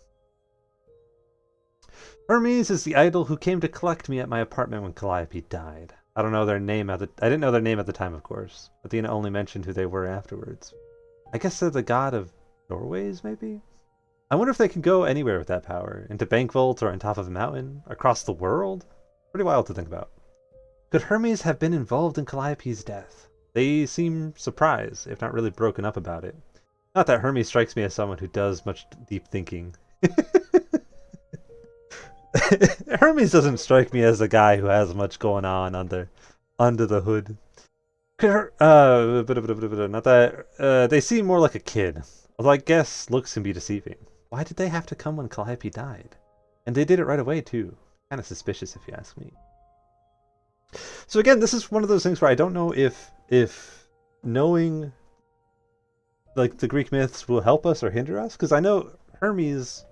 Hermes is the idol who came to collect me at my apartment when Calliope died. I don't know their name I didn't know their name at the time, of course. Athena only mentioned who they were afterwards. I guess they're the god of doorways, maybe? I wonder if they can go anywhere with that power. Into bank vaults or on top of a mountain? Across the world? Pretty wild to think about. Could Hermes have been involved in Calliope's death? They seem surprised, if not really broken up about it. Not that Hermes strikes me as someone who does much deep thinking. Hermes doesn't strike me as a guy who has much going on under the hood. Not that they seem more like a kid. Although I guess looks can be deceiving. Why did they have to come when Calliope died? And they did it right away too. Kind of suspicious if you ask me. So again, this is one of those things where I don't know if knowing like the Greek myths will help us or hinder us, because I know Hermes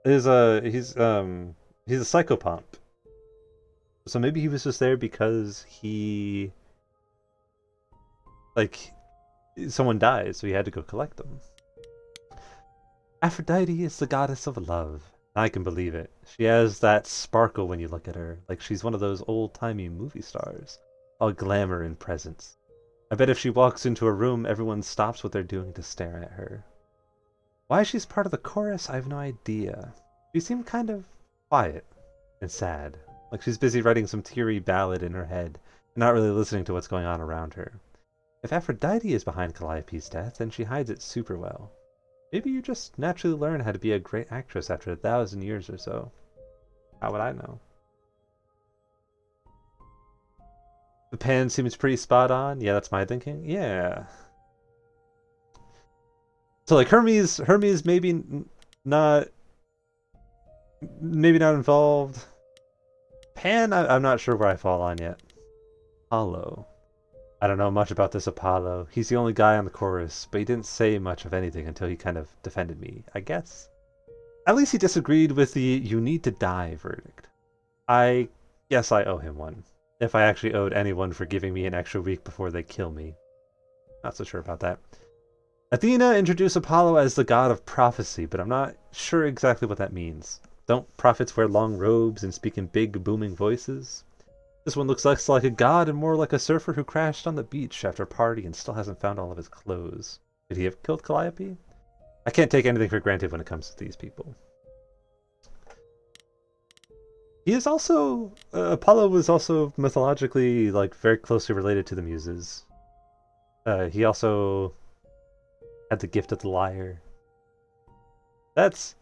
is he's a psychopomp. So maybe he was just there because he someone died, so he had to go collect them. Aphrodite is the goddess of love. I can believe it. She has that sparkle when you look at her, like she's one of those old-timey movie stars, all glamour and presence. I bet if she walks into a room, everyone stops what they're doing to stare at her. Why she's part of the chorus, I have no idea. She seemed kind of quiet and sad, like she's busy writing some teary ballad in her head, and not really listening to what's going on around her. If Aphrodite is behind Calliope's death, then she hides it super well. Maybe you just naturally learn how to be a great actress after 1,000 years or so. How would I know? The Pan seems pretty spot on. Yeah, that's my thinking. Yeah. So like Hermes maybe not involved. Pan, I'm not sure where I fall on yet. Apollo. I don't know much about this Apollo. He's the only guy on the chorus, but he didn't say much of anything until he kind of defended me, I guess. At least he disagreed with the "you need to die" verdict. I guess I owe him one. If I actually owed anyone for giving me an extra week before they kill me. Not so sure about that. Athena introduced Apollo as the god of prophecy, but I'm not sure exactly what that means. Don't prophets wear long robes and speak in big, booming voices? This one looks less like a god and more like a surfer who crashed on the beach after a party and still hasn't found all of his clothes. Could he have killed Calliope? I can't take anything for granted when it comes to these people. He is also... Apollo was also mythologically, like, very closely related to the Muses. He also had the gift of the lyre. That's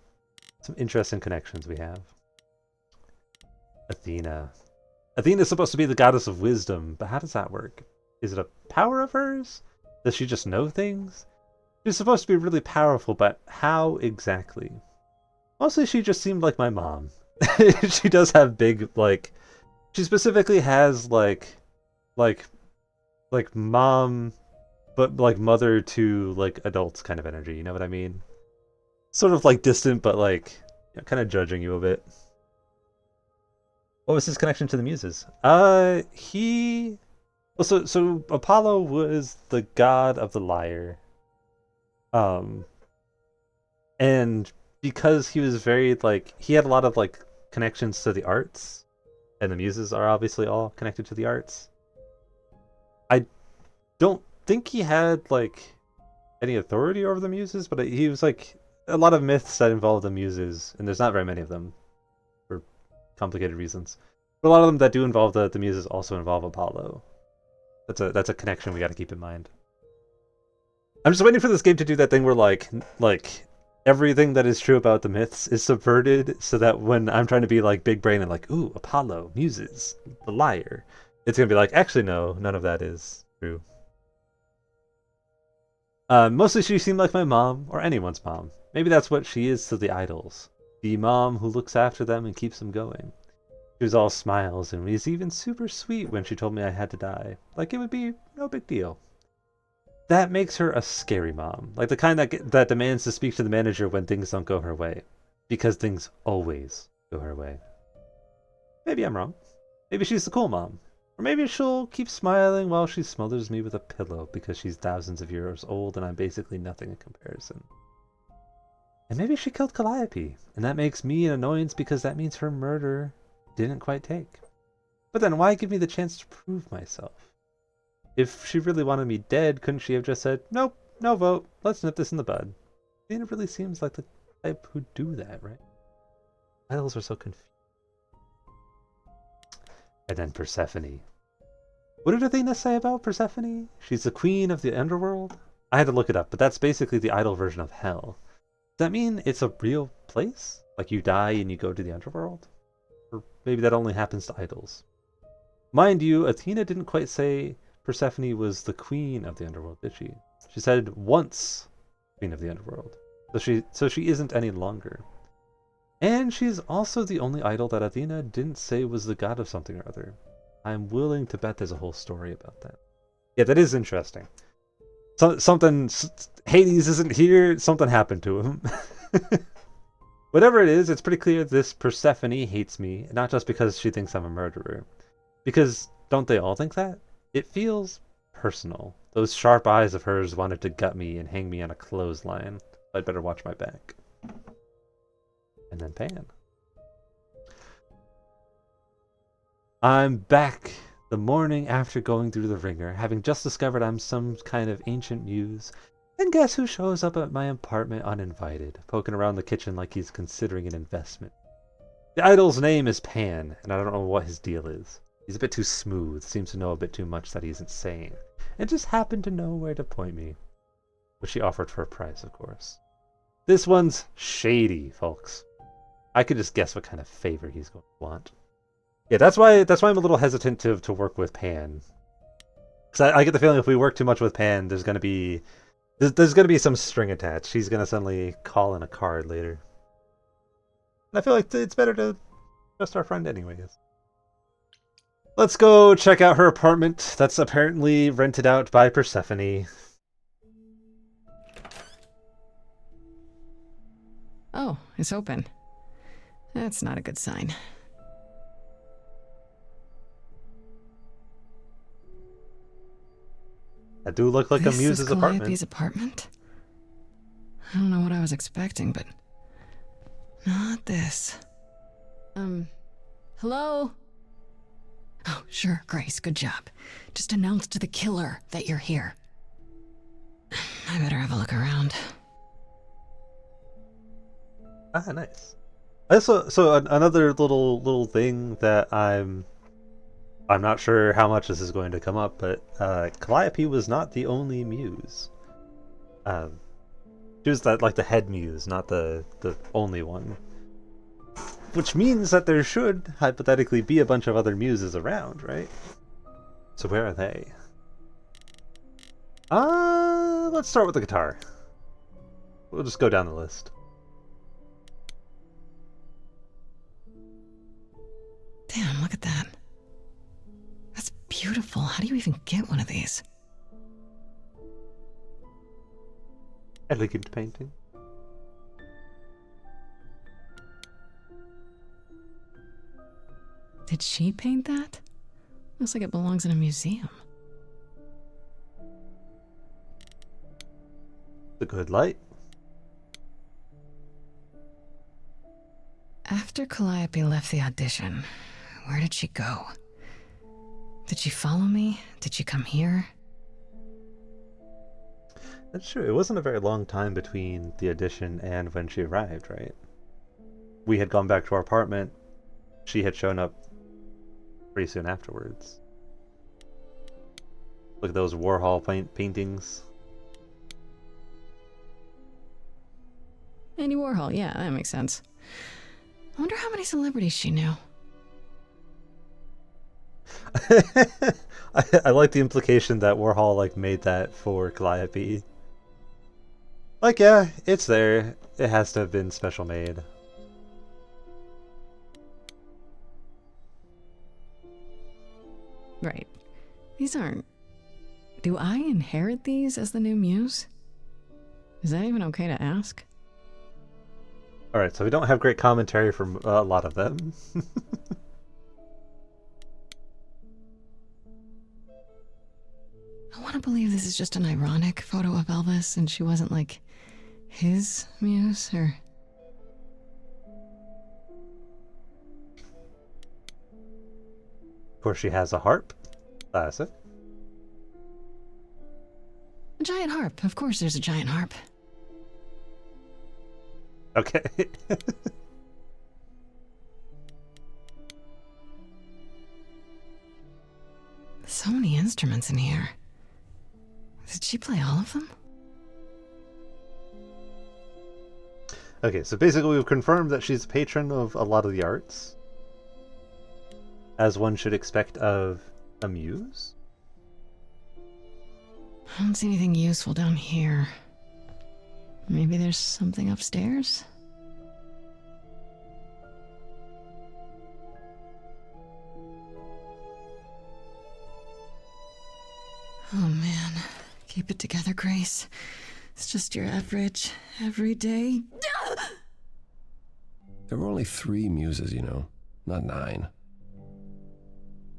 some interesting connections we have. Athena. Athena is supposed to be the goddess of wisdom, but how does that work? Is it a power of hers? Does she just know things? She's supposed to be really powerful, but how exactly? Mostly she just seemed like my mom. She does have big, like... She specifically has, like mom... but like mother to like adults kind of energy, you know what I mean? Sort of like distant, but like kind of judging you a bit. What was his connection to the Muses? So Apollo was the god of the lyre. And because he was very like he had a lot of like connections to the arts, and the Muses are obviously all connected to the arts. I don't think he had like any authority over the Muses, but he was like a lot of myths that involve the Muses, and there's not very many of them for complicated reasons. But a lot of them that do involve the Muses also involve Apollo. That's a connection we got to keep in mind. I'm just waiting for this game to do that thing where like everything that is true about the myths is subverted, so that when I'm trying to be like big brain and like, ooh, Apollo, Muses, the lyre, it's gonna be like, actually no, none of that is true. Mostly she seemed like my mom, or anyone's mom. Maybe that's what she is to the idols. The mom who looks after them and keeps them going. She was all smiles and was even super sweet when she told me I had to die. Like it would be no big deal. That makes her a scary mom. Like the kind that demands to speak to the manager when things don't go her way. Because things always go her way. Maybe I'm wrong. Maybe she's the cool mom. Or maybe she'll keep smiling while she smothers me with a pillow because she's thousands of years old and I'm basically nothing in comparison. And maybe she killed Calliope, and that makes me an annoyance because that means her murder didn't quite take. But then why give me the chance to prove myself? If she really wanted me dead, couldn't she have just said, nope, no vote, let's nip this in the bud? Athena really seems like the type who'd do that, right? Idols are so confused. And then Persephone. What did Athena say about Persephone? She's the queen of the underworld? I had to look it up, but that's basically the idol version of hell. Does that mean it's a real place? Like you die and you go to the underworld? Or maybe that only happens to idols. Mind you, Athena didn't quite say Persephone was the queen of the underworld, did she? She said once queen of the underworld. So she isn't any longer. And she's also the only idol that Athena didn't say was the god of something or other. I'm willing to bet there's a whole story about that. Yeah, that is interesting. Hades isn't here, something happened to him. Whatever it is, it's pretty clear this Persephone hates me, not just because she thinks I'm a murderer. Because don't they all think that? It feels personal. Those sharp eyes of hers wanted to gut me and hang me on a clothesline. I'd better watch my back. And then Pan. I'm back the morning after going through the ringer, having just discovered I'm some kind of ancient muse. And guess who shows up at my apartment uninvited, poking around the kitchen like he's considering an investment. The idol's name is Pan, and I don't know what his deal is. He's a bit too smooth, seems to know a bit too much that he isn't saying, and just happened to know where to point me. Which she offered for a price, of course. This one's shady, folks. I could just guess what kind of favor he's going to want. Yeah, that's why I'm a little hesitant to work with Pan. Because I get the feeling if we work too much with Pan, there's gonna be some string attached. She's gonna suddenly call in a card later. And I feel like it's better to trust our friend anyways. Let's go check out her apartment that's apparently rented out by Persephone. Oh, it's open. That's not a good sign. That do look like a This muse's is apartment. Calliope's apartment? I don't know what I was expecting, but not this. Hello? Oh, sure, Grace, good job. Just announce to the killer that you're here. I better have a look around. Ah, nice. Another little thing that I'm not sure how much this is going to come up, but Calliope was not the only muse. She was the head muse, not the only one. Which means that there should hypothetically be a bunch of other muses around, right? So where are they? Let's start with the guitar. We'll just go down the list. Damn, look at that. That's beautiful. How do you even get one of these? Elegant painting. Did she paint that? Looks like it belongs in a museum. The good light. After Calliope left the audition, where did she go? Did she follow me? Did she come here? That's true. It wasn't a very long time between the audition and when she arrived, right? We had gone back to our apartment. She had shown up pretty soon afterwards. Look at those Warhol paintings. Andy Warhol, yeah, that makes sense. I wonder how many celebrities she knew. I like the implication that Warhol made that for Calliope. Yeah, it's there. It has to have been special made. Right. These aren't... Do I inherit these as the new muse? Is that even okay to ask? Alright, so we don't have great commentary from a lot of them. I want to believe this is just an ironic photo of Elvis and she wasn't, his muse, or... Of course, she has a harp. Classic. A giant harp. Of course there's a giant harp. Okay. So many instruments in here. Did she play all of them? Okay, so basically we've confirmed that she's a patron of a lot of the arts. As one should expect of a muse. I don't see anything useful down here. Maybe there's something upstairs? Oh man, keep it together, Grace. It's just your average, everyday... There were only 3 muses, not 9.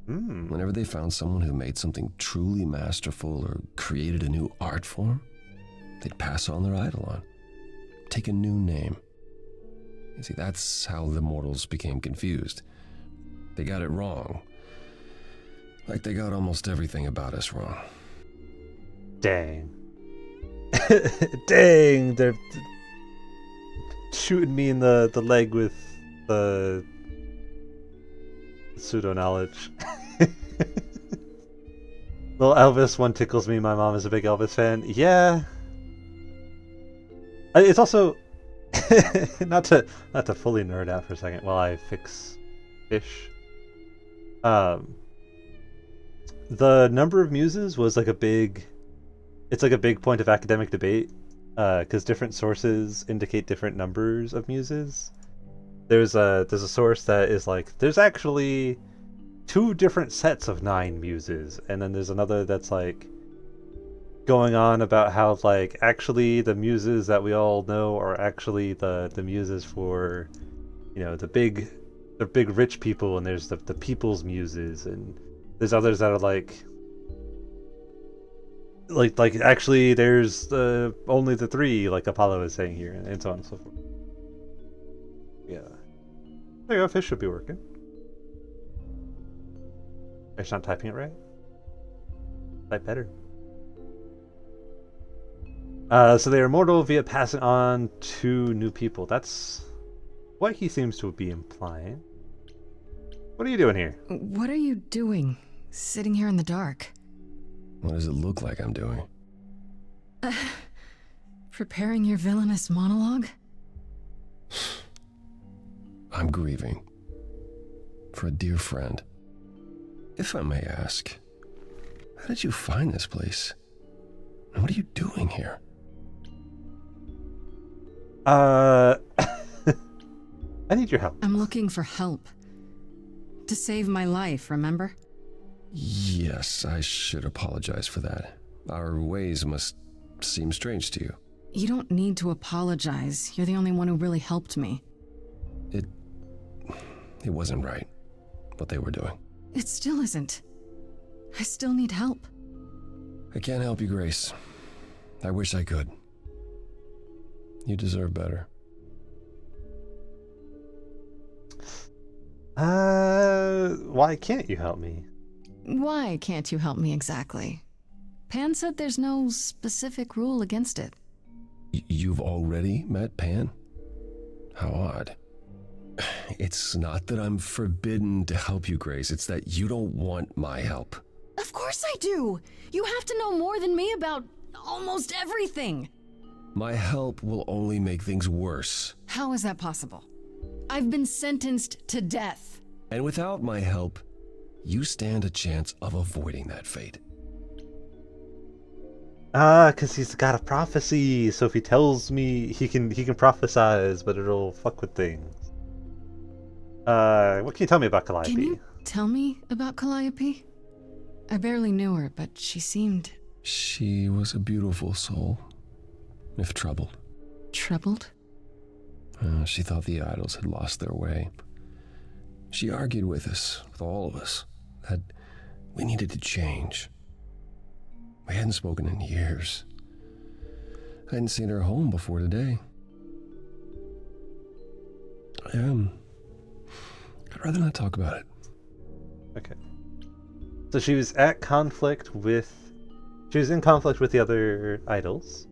Whenever they found someone who made something truly masterful or created a new art form, they'd pass on their eidolon, take a new name. You see, that's how the mortals became confused. They got it wrong. Like they got almost everything about us wrong. Dang. Dang, they're shooting me in the leg with the pseudo-knowledge. Little Elvis one tickles me. My mom is a big Elvis fan. Yeah. It's also not to fully nerd out for a second while I fix fish. The number of muses was a big point of academic debate, because different sources indicate different numbers of muses. There's a source that is there's actually 2 different sets of 9 muses, and then there's another that's going on about how actually the muses that we all know are actually the muses for the big rich people, and there's the people's muses, and there's others that are like actually there's only the three, like Apollo is saying here, and so on and so forth. Yeah. There you go, fish should be working. It's not typing it right. Type better. So they are immortal via passing on to new people. That's what he seems to be implying. What are you doing here? What are you doing? Sitting here in the dark? What does it look like I'm doing? Preparing your villainous monologue? I'm grieving. For a dear friend. If I may ask, how did you find this place? And what are you doing here? I need your help. I'm looking for help. To save my life, remember? Yes, I should apologize for that. Our ways must seem strange to you. You don't need to apologize. You're the only one who really helped me. It wasn't right, what they were doing. It still isn't. I still need help. I can't help you, Grace. I wish I could. You deserve better. Why can't you help me? Why can't you help me exactly? Pan said there's no specific rule against it. You've already met Pan? How odd. It's not that I'm forbidden to help you, Grace. It's that you don't want my help. Of course I do! You have to know more than me about almost everything! My help will only make things worse. How is that possible? I've been sentenced to death. And without my help, you stand a chance of avoiding that fate. Because he's got a prophecy, so if he tells me, he can prophesize, but it'll fuck with things. What can you tell me about Calliope? Can you tell me about Calliope? I barely knew her, but she seemed... She was a beautiful soul, if troubled. Troubled? She thought the idols had lost their way. She argued with us, with all of us, that we needed to change. We hadn't spoken in years. I hadn't seen her home before today. I'd rather not talk about it. Okay. So she was in conflict with the other idols.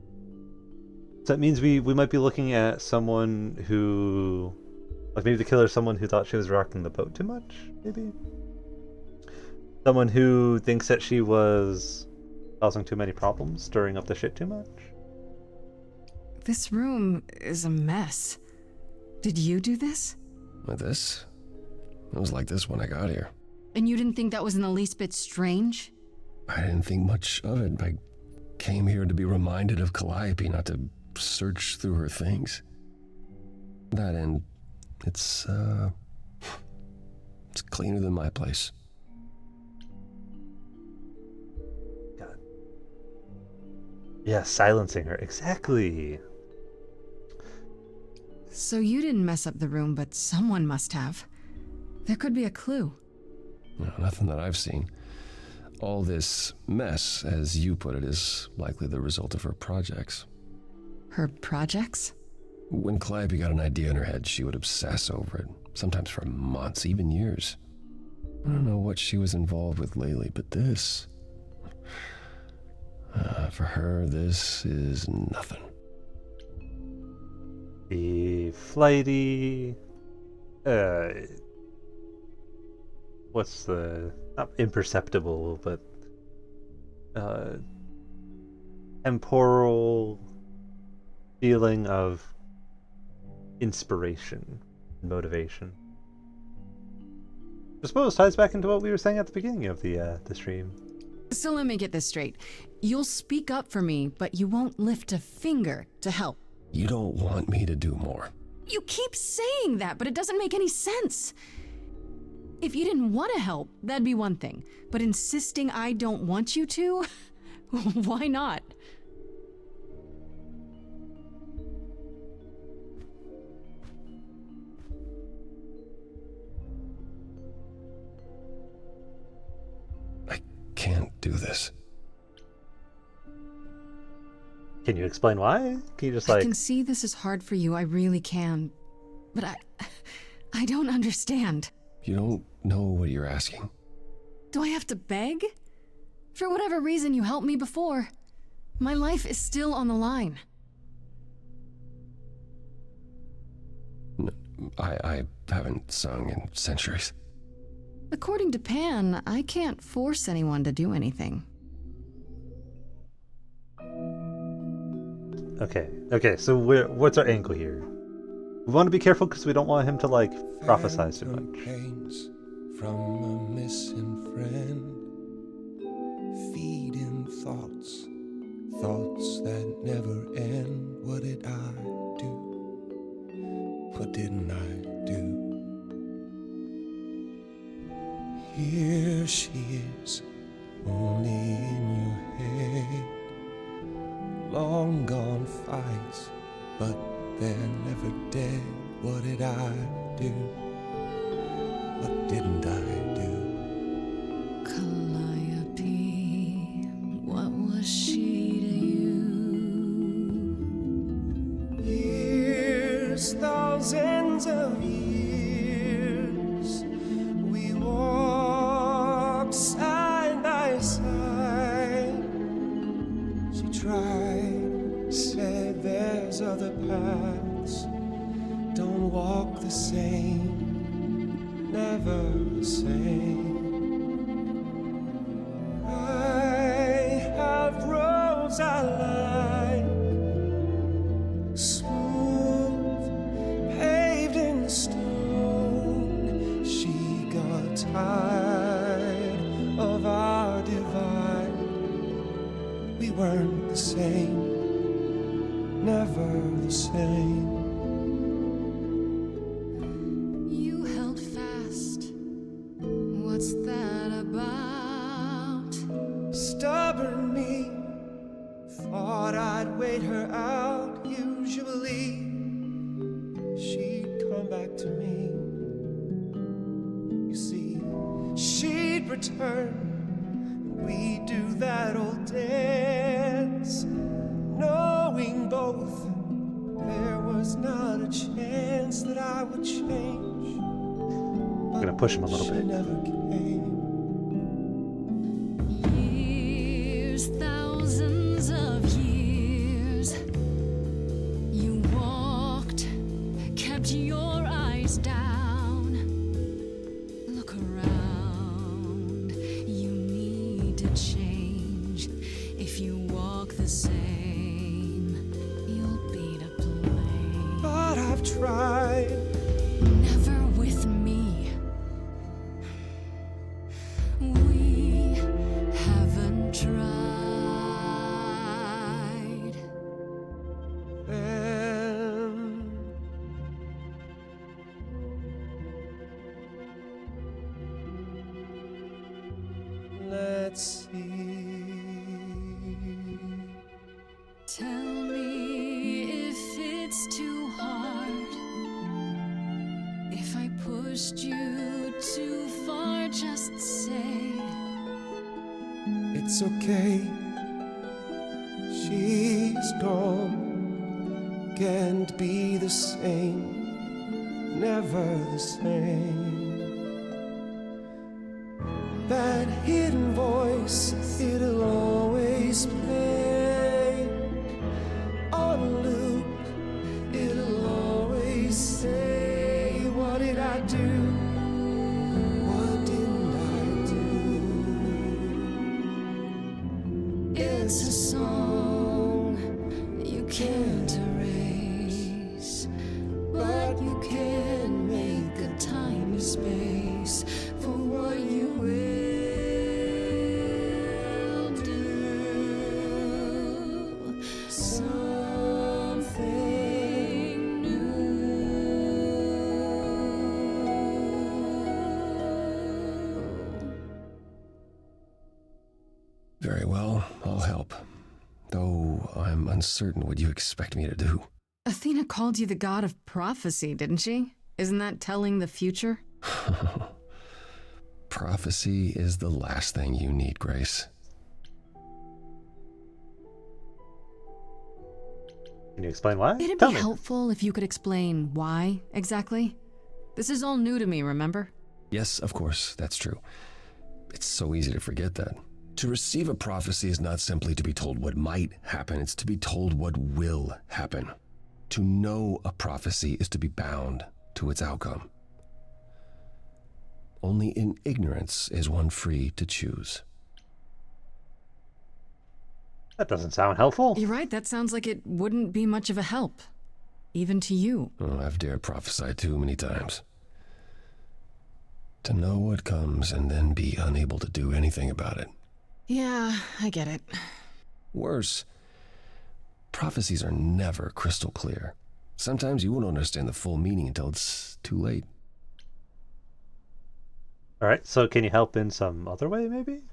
So that means we might be looking at someone who, like maybe the killer is someone who thought she was rocking the boat too much, maybe? Someone who thinks that she was causing too many problems, stirring up the shit too much? This room is a mess. Did you do this? With this? It was like this when I got here. And you didn't think that was in the least bit strange? I didn't think much of it. I came here to be reminded of Calliope, not to search through her things. That end, it's cleaner than my place. God. Yeah, silencing her. Exactly. So you didn't mess up the room, but someone must have. There could be a clue. No, nothing that I've seen. All this mess, as you put it, is likely the result of her projects. Her projects? When Calliope got an idea in her head, she would obsess over it, sometimes for months, even years. I don't know what she was involved with lately, but this... for her, this is nothing. The flighty... what's the... not imperceptible, but... temporal feeling of inspiration and motivation. I suppose ties back into what we were saying at the beginning of the stream. So let me get this straight. You'll speak up for me, but you won't lift a finger to help. You don't want me to do more. You keep saying that, but it doesn't make any sense. If you didn't want to help, that'd be one thing. But insisting I don't want you to? Why not? I can't do this. Can you explain why? Can you just I like... can see this is hard for you, I really can. But I don't understand. You don't know what you're asking. Do I have to beg? For whatever reason you helped me before. My life is still on the line. I haven't sung in centuries. According to Pan, I can't force anyone to do anything. Okay, so what's our angle here? We want to be careful because we don't want him to, like, prophesize too much. Pains from a missing friend, feeding thoughts that never end. What did I do? What didn't I do? Here she is, only in your head. Long gone fights, but they're never dead. What did I do? What didn't I do? Calliope, what was she to you? Years, thousands of years, we walked side by side. She tried, said there's other paths. Don't walk the same, never the same. I have roads I like, smooth, paved in stone. She got tired of our divide. We weren't the same, never the same. You held fast. What's that about? Stubborn me, thought I'd wait her out. Usually, she'd come back to me. You see, she'd return. We'd do that old dance, knowing both there was not a chance that I would change. I'm gonna push him a little She bit. never came. Years, thousands of years. You walked, kept your eyes down. Look around. You need to change. If you walk the same, you'll be to blame. But I've tried. Never with me. We haven't tried. Then let's see. Tell me if it's too hard. If I pushed you too far, just say. It's okay. She's gone. Can't be the same. Never the same. That hidden voice, it'll always play on a loop. It'll always say, what did I do? What didn't I do? It's a song you can't erase, but you can make a tiny space for what you will do. Something new. Very well, I'll help. Though I'm uncertain what you expect me to do. Athena called you the god of prophecy, didn't she? Isn't that telling the future? Prophecy is the last thing you need, Grace. Can you explain why? It'd Tell be me. helpful if you could explain why exactly. This is all new to me, remember? Yes, of course, that's true. It's so easy to forget that. To receive a prophecy is not simply to be told what might happen, it's to be told what will happen. To know a prophecy is to be bound to its outcome. Only in ignorance is one free to choose. That doesn't sound helpful. You're right, that sounds like it wouldn't be much of a help. Even to you. Oh, I've dared prophesy too many times. To know what comes and then be unable to do anything about it. Yeah, I get it. Worse, prophecies are never crystal clear. Sometimes you won't understand the full meaning until it's too late. Alright, so can you help in some other way, maybe?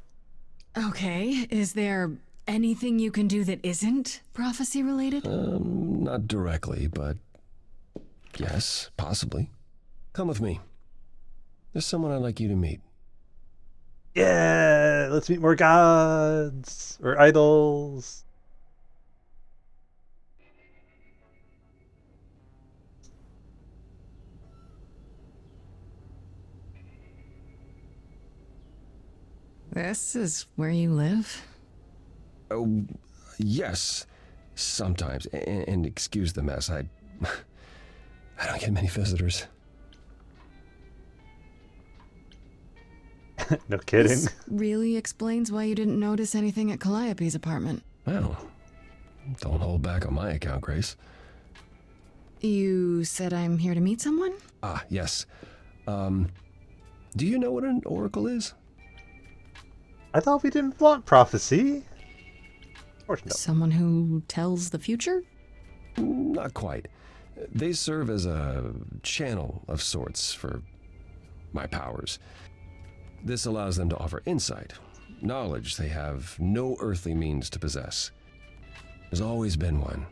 Okay, is there anything you can do that isn't prophecy related? Not directly, but yes, possibly. Come with me. There's someone I'd like you to meet. Yeah, let's meet more gods or idols. This is where you live? Oh, yes, sometimes. And excuse the mess, I don't get many visitors. No kidding. This really explains why you didn't notice anything at Calliope's apartment. Well, don't hold back on my account, Grace. You said I'm here to meet someone? Ah, yes. Do you know what an oracle is? I thought we didn't want prophecy. Of course not. Someone who tells the future? Not quite. They serve as a channel of sorts for my powers. This allows them to offer insight, knowledge they have no earthly means to possess. There's always been one.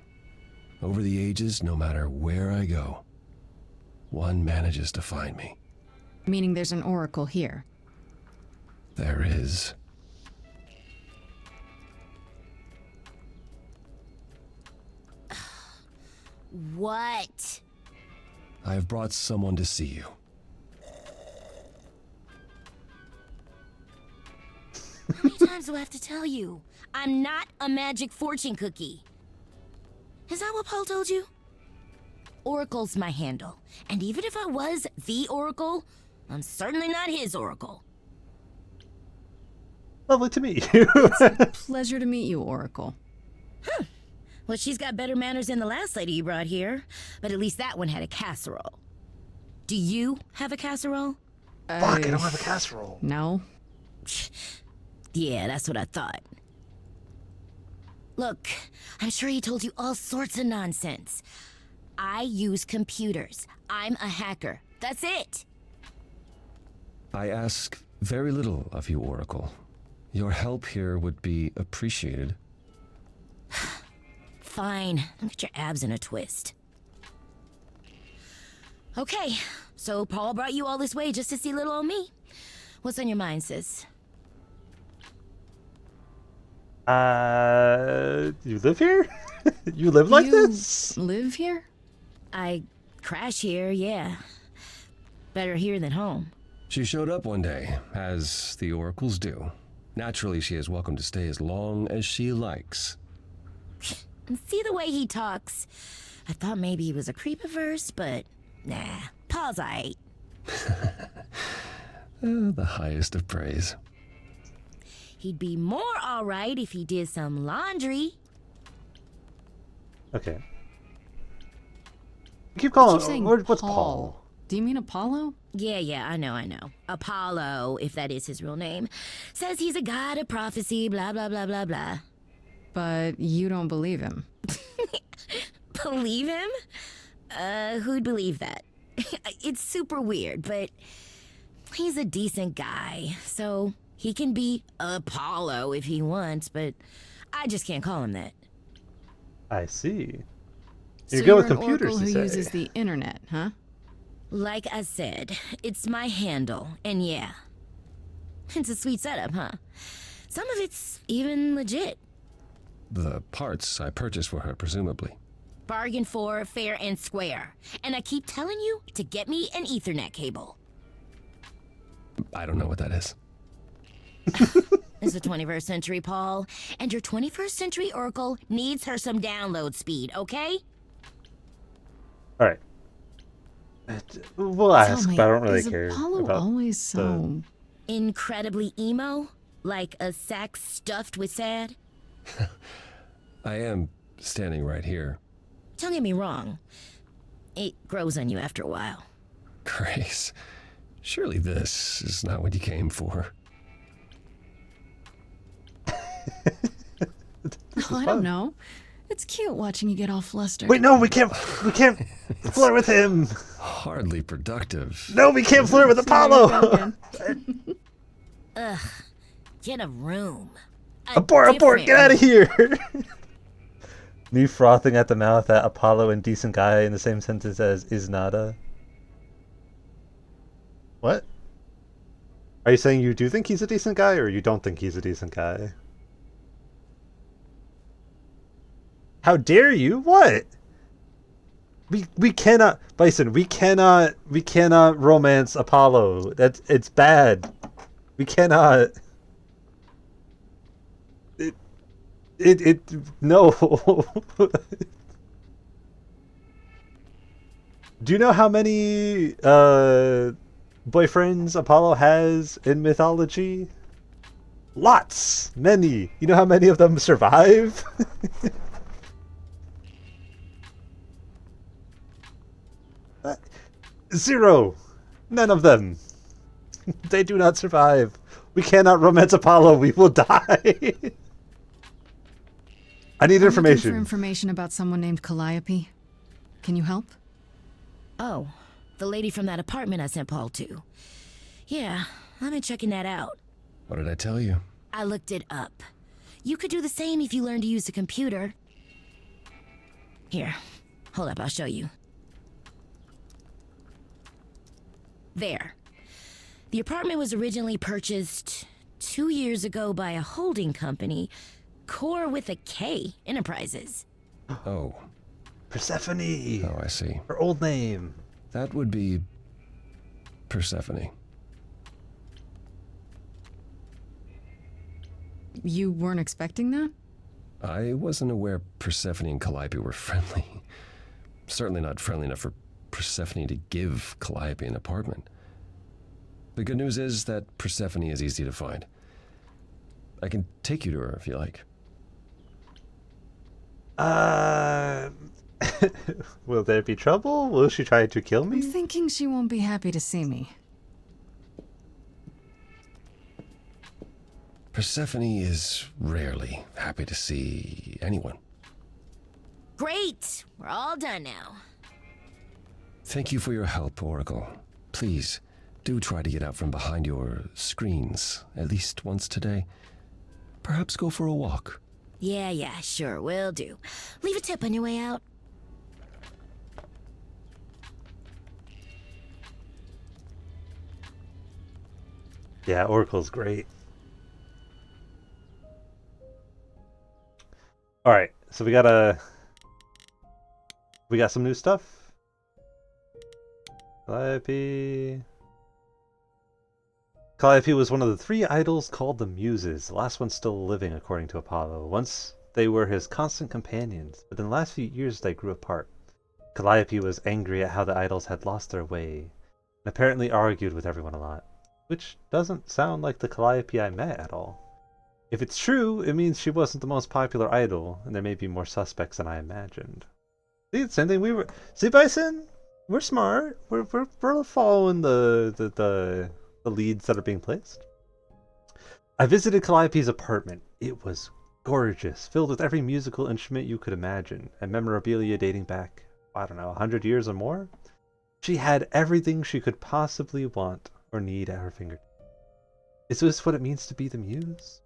Over the ages, no matter where I go, one manages to find me. Meaning there's an oracle here. There is. What? I've brought someone to see you. How many times do I have to tell you? I'm not a magic fortune cookie. Is that what Paul told you? Oracle's my handle. And even if I was the Oracle, I'm certainly not his Oracle. Lovely to meet you. Pleasure to meet you, Oracle. Well, she's got better manners than the last lady you brought here. But at least that one had a casserole. Do you have a casserole? Fuck, I don't have a casserole. No. Yeah, that's what I thought. Look, I'm sure he told you all sorts of nonsense. I use computers. I'm a hacker. That's it. I ask very little of you, Oracle. Your help here would be appreciated. Fine. Don't get your abs in a twist. Okay, so Paul brought you all this way just to see little old me. What's on your mind, sis? You live here? You live like this? Live here? I crash here, yeah. Better here than home. She showed up one day, as the oracles do. Naturally, she is welcome to stay as long as she likes. And see the way he talks. I thought maybe he was a creep-averse, but nah, Paul's aight. The highest of praise. He'd be more alright if he did some laundry. Okay. Keep calling. Keep saying What's Paul. Paul? Do you mean Apollo? Yeah, I know. Apollo, if that is his real name, says he's a god of prophecy, blah, blah, blah, blah, blah. But you don't believe him. Believe him? Who'd believe that? It's super weird, but he's a decent guy, so he can be Apollo if he wants, but I just can't call him that. I see. So You're good with an computers, oracle you who say. uses the internet, huh? Like I said, it's my handle, and yeah. It's a sweet setup, huh? Some of it's even legit. The parts I purchased for her, presumably. Bargain for, fair and square. And I keep telling you to get me an Ethernet cable. I don't know what that is. It's the 21st century, Paul. And your 21st century Oracle needs her some download speed, okay? All right. We'll ask, Tell me, but I don't really is care. Apollo about always so... Incredibly emo? Like a sack stuffed with sad? I am standing right here. Don't get me wrong. It grows on you after a while. Grace, surely this is not what you came for. Oh, I don't know. It's cute watching you get all flustered. Wait, no, we can't flirt with him. Hardly productive. No, we can't flirt with Apollo. Ugh. Get a room. Abort, get out of here. Me frothing at the mouth at Apollo and decent guy in the same sentence as is nada. What? Are you saying you do think he's a decent guy, or you don't think he's a decent guy? How dare you? What? We cannot, Bison. We cannot romance Apollo. It's bad. We cannot. No. Do you know how many boyfriends Apollo has in mythology? Lots, many. You know how many of them survive? Zero. None of them. They do not survive. We cannot romance Apollo. We will die. I need information. I'm looking for information about someone named Calliope. Can you help? Oh, the lady from that apartment I sent Paul to. Yeah, I've been checking that out. What did I tell you? I looked it up. You could do the same if you learned to use a computer. Here, hold up, I'll show you. There. The apartment was originally purchased 2 years ago by a holding company, Core with a K Enterprises. Oh. Persephone. Oh, I see. Her old name. That would be Persephone. You weren't expecting that? I wasn't aware Persephone and Calliope were friendly. Certainly not friendly enough for Persephone to give Calliope an apartment. The good news is that Persephone is easy to find. I can take you to her if you like. Will there be trouble? Will she try to kill me? I'm thinking she won't be happy to see me. Persephone is rarely happy to see anyone. Great! We're all done now. Thank you for your help, Oracle. Please, do try to get out from behind your screens at least once today. Perhaps go for a walk. Yeah, sure, will do. Leave a tip on your way out. Yeah, Oracle's great. Alright, so we got some new stuff. Calliope was one of the 3 idols called the Muses, the last one still living according to Apollo. Once they were his constant companions, but in the last few years they grew apart. Calliope was angry at how the idols had lost their way, and apparently argued with everyone a lot. Which doesn't sound like the Calliope I met at all. If it's true, it means she wasn't the most popular idol, and there may be more suspects than I imagined. See, same thing See, Bison? We're smart. We're following the leads that are being placed. I visited Calliope's apartment. It was gorgeous, filled with every musical instrument you could imagine, and memorabilia dating back, I don't know, 100 years or more. She had everything she could possibly want or need at her fingertips. Is this what it means to be the muse?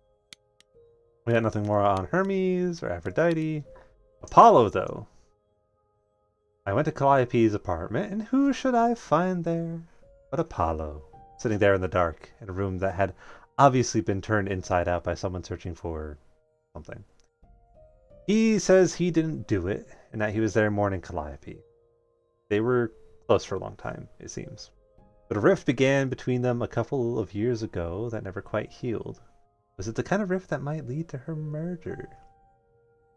We got nothing more on Hermes or Aphrodite. Apollo, though. I went to Calliope's apartment, and who should I find there but Apollo, sitting there in the dark in a room that had obviously been turned inside out by someone searching for something. He says he didn't do it, and that he was there mourning Calliope. They were close for a long time, it seems. But a rift began between them a couple of years ago that never quite healed. Was it the kind of rift that might lead to her murder?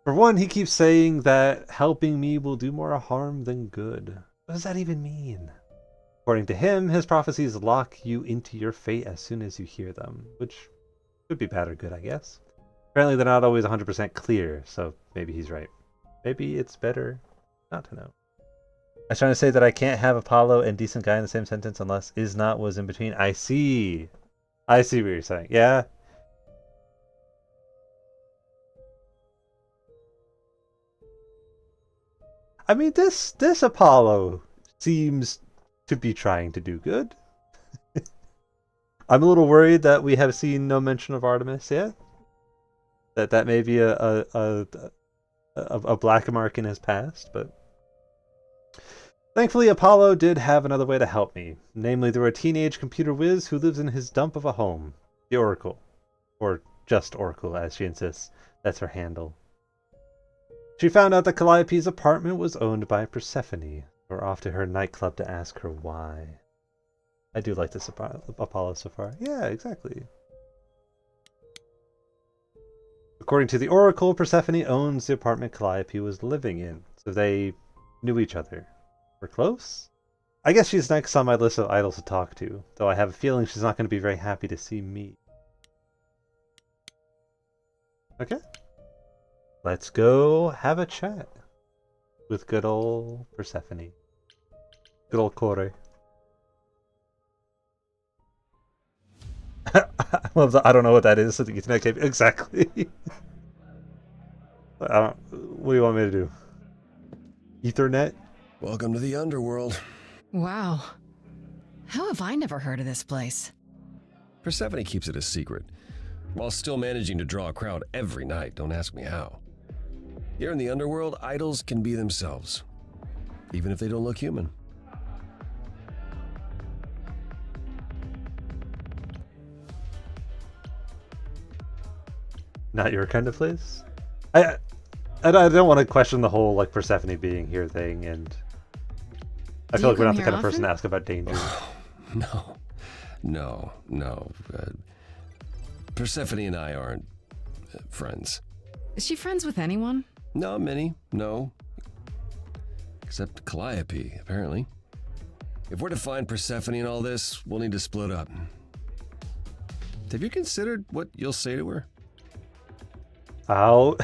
For one, he keeps saying that helping me will do more harm than good. What does that even mean? According to him, his prophecies lock you into your fate as soon as you hear them, which could be bad or good, I guess. Apparently they're not always 100% clear, so maybe he's right. Maybe it's better not to know. I was trying to say that I can't have Apollo and decent guy in the same sentence unless is not was in between. I see. I see what you're saying. Yeah. I mean, this Apollo seems to be trying to do good. I'm a little worried that we have seen no mention of Artemis yet. That may be a black mark in his past, but thankfully Apollo did have another way to help me. Namely, there were a teenage computer whiz who lives in his dump of a home, the Oracle, or just Oracle as she insists. That's her handle. She found out that Calliope's apartment was owned by Persephone. We're off to her nightclub to ask her why. I do like this Apollo so far. Yeah, exactly. According to the Oracle, Persephone owns the apartment Calliope was living in, so they knew each other. We're close? I guess she's next on my list of idols to talk to, though I have a feeling she's not going to be very happy to see me. Okay. Let's go have a chat with good old Persephone. Good old Kore. I love that. I don't know what that is, so the Ethernet cable. Exactly. What do you want me to do? Ethernet? Welcome to the underworld. Wow. How have I never heard of this place? Persephone keeps it a secret, while still managing to draw a crowd every night. Don't ask me how. Here in the underworld, idols can be themselves, even if they don't look human. Not your kind of place? I don't want to question the whole like Persephone being here thing, and I feel like we're not the kind of person to ask about danger. No. Persephone and I aren't friends. Is she friends with anyone? Not many, no. Except Calliope, apparently. If we're to find Persephone in all this, we'll need to split up. Have you considered what you'll say to her? I'll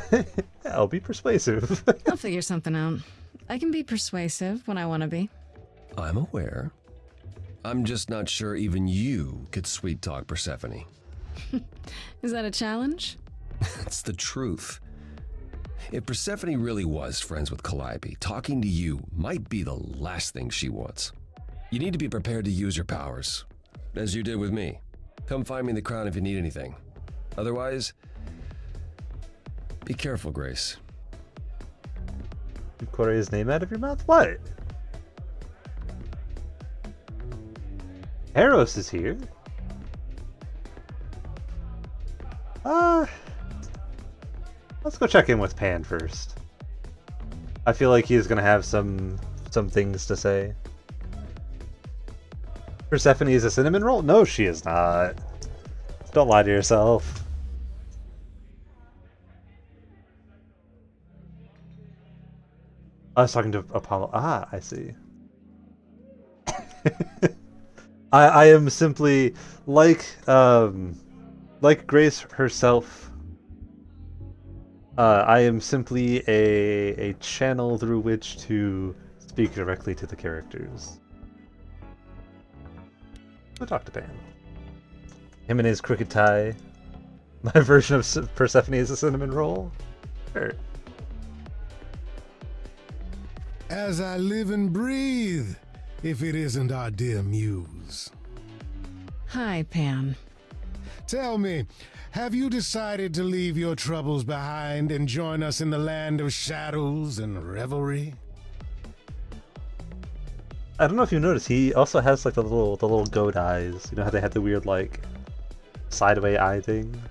be persuasive. I'll figure something out. I can be persuasive when I want to be. I'm aware. I'm just not sure even you could sweet talk Persephone. Is that a challenge? It's the truth. If Persephone really was friends with Calliope, talking to you might be the last thing she wants. You need to be prepared to use your powers, as you did with me. Come find me in the crown if you need anything. Otherwise, be careful, Grace. Took Kore's name out of your mouth? What? Eros is here. Let's go check in with Pan first. I feel like he's gonna have some things to say. Persephone is a cinnamon roll? No, she is not. Don't lie to yourself. I was talking to Apollo. Ah, I see. I am simply like Grace herself. I am simply a channel through which to speak directly to the characters. Go talk to Pan. Him and his crooked tie. My version of Persephone is a cinnamon roll. Sure. As I live and breathe, if it isn't our dear muse. Hi, Pan. Tell me, have you decided to leave your troubles behind and join us in the land of shadows and revelry? I don't know if you noticed, he also has like the little goat eyes. You know how they had the weird like sideway eye thing?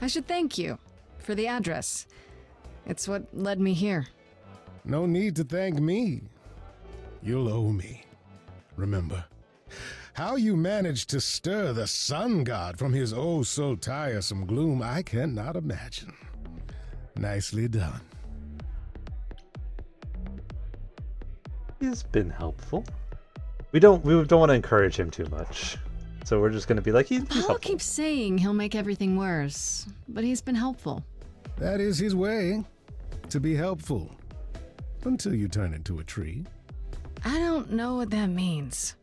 I should thank you for the address. It's what led me here. No need to thank me. You'll owe me. Remember, how you managed to stir the sun god from his oh so tiresome gloom, I cannot imagine. Nicely done. He's been helpful. We don't want to encourage him too much. So we're just going to be like, he's Paul helpful. keeps saying he'll make everything worse, but he's been helpful. That is his way, to be helpful. Until you turn into a tree. I don't know what that means.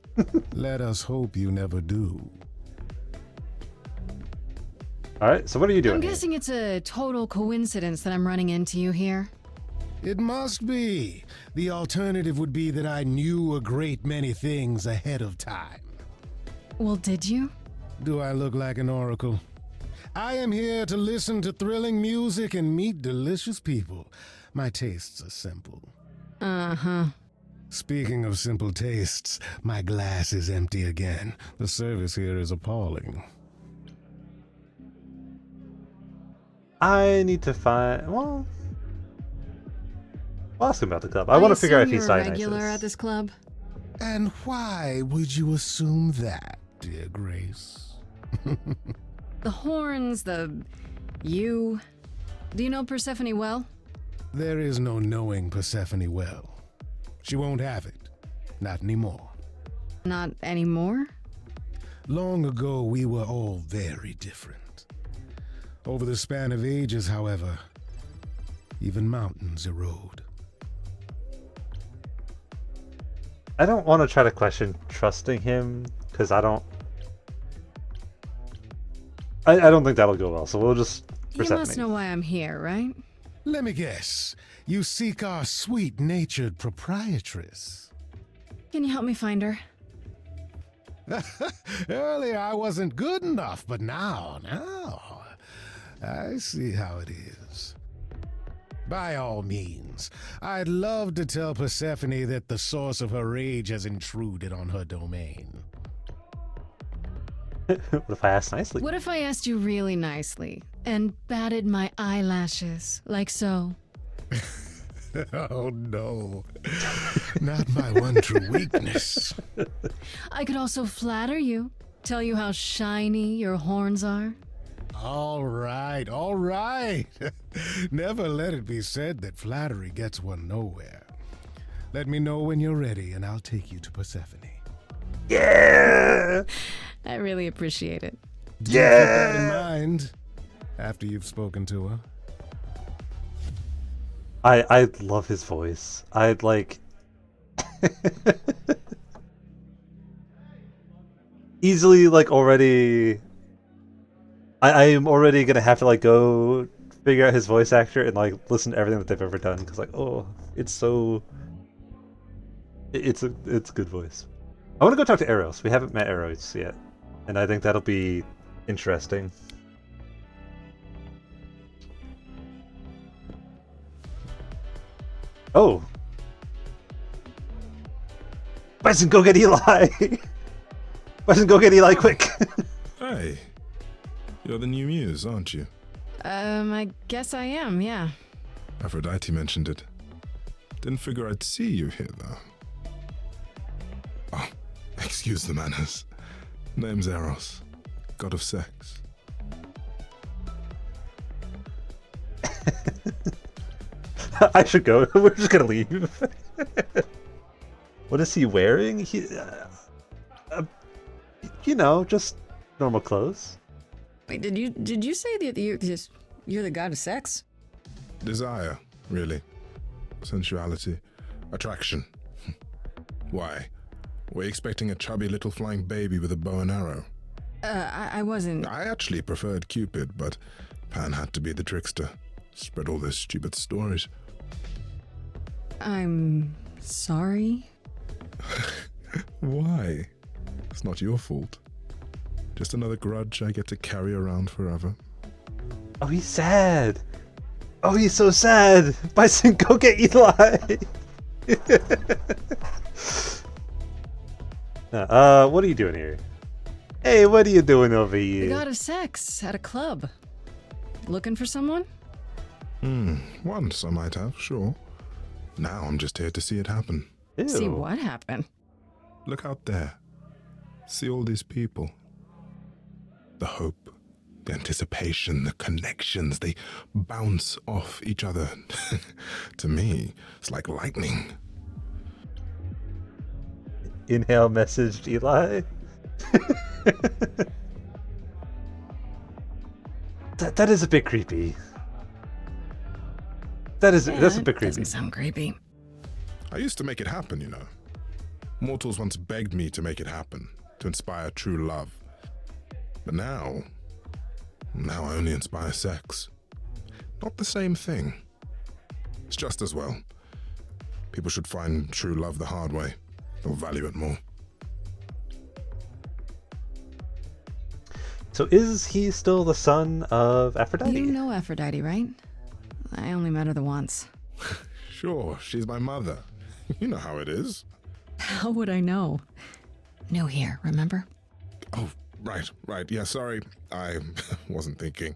Let us hope you never do. Alright, so what are you doing? I'm here? guessing it's a total coincidence that I'm running into you here. It must be. The alternative would be that I knew a great many things ahead of time. Well, did you? Do I look like an oracle? I am here to listen to thrilling music and meet delicious people. My tastes are simple. Uh-huh. Speaking of simple tastes, my glass is empty again. The service here is appalling. I need to find... Well, I'll ask him about the club. I want to figure out if he's a regular Dionysus. at this club. And why would you assume that, dear Grace? The horns, you. Do you know Persephone well? There is no knowing Persephone well. She won't have it. Not anymore. Not anymore? Long ago, we were all very different. Over the span of ages, however, even mountains erode. I don't want to try to question trusting him, because I don't think that'll go well, so we'll just... You must know why I'm here, right? Let me guess. You seek our sweet-natured proprietress. Can you help me find her? Earlier I wasn't good enough, but now, I see how it is. By all means, I'd love to tell Persephone that the source of her rage has intruded on her domain. What if I asked nicely? What if I asked you really nicely and batted my eyelashes, like so? Oh no, not my one true weakness. I could also flatter you, tell you how shiny your horns are. All right. Never let it be said that flattery gets one nowhere. Let me know when you're ready and I'll take you to Persephone. Yeah! I really appreciate it. Do keep that in mind after you've spoken to her. I love his voice. I'd like... Easily, like, already... I am already gonna have to, like, go figure out his voice actor and, like, listen to everything that they've ever done, because, like, oh, it's so... It's a good voice. I want to go talk to Eros. We haven't met Eros yet, and I think that'll be interesting. Oh! Bison, go get Eli! Bison, go get Eli, quick! Hey, you're the new muse, aren't you? I guess I am, yeah. Aphrodite mentioned it. Didn't figure I'd see you here, though. Oh, excuse the manners. Name's Eros, god of sex. I should go. We're just gonna leave. What is he wearing? You know, just normal clothes. Wait, did you say that you're the god of sex? Desire, really. Sensuality. Attraction. Why? Were you expecting a chubby little flying baby with a bow and arrow? I wasn't... I actually preferred Cupid, but Pan had to be the trickster. Spread all those stupid stories. I'm sorry? Why? It's not your fault. Just another grudge I get to carry around forever. Oh, he's sad. Oh, he's so sad. Bison, go get Eli. What are you doing here? Hey, what are you doing over here? The god of sex at a club. Looking for someone? Once I might have, sure. Now I'm just here to see it happen. See what happened? Look out there. See all these people. The hope, the anticipation, the connections, they bounce off each other. To me, it's like lightning. Inhale messaged Eli. That is a bit creepy. That's a bit creepy. Doesn't sound creepy. I used to make it happen, you know. Mortals once begged me to make it happen, to inspire true love. But now I only inspire sex. Not the same thing. It's just as well. People should find true love the hard way. They'll value it more. So is he still the son of Aphrodite? You know Aphrodite, right? I only met her the once. Sure, she's my mother. You know how it is. How would I know? New here, remember? Oh, right. Yeah, sorry. I wasn't thinking.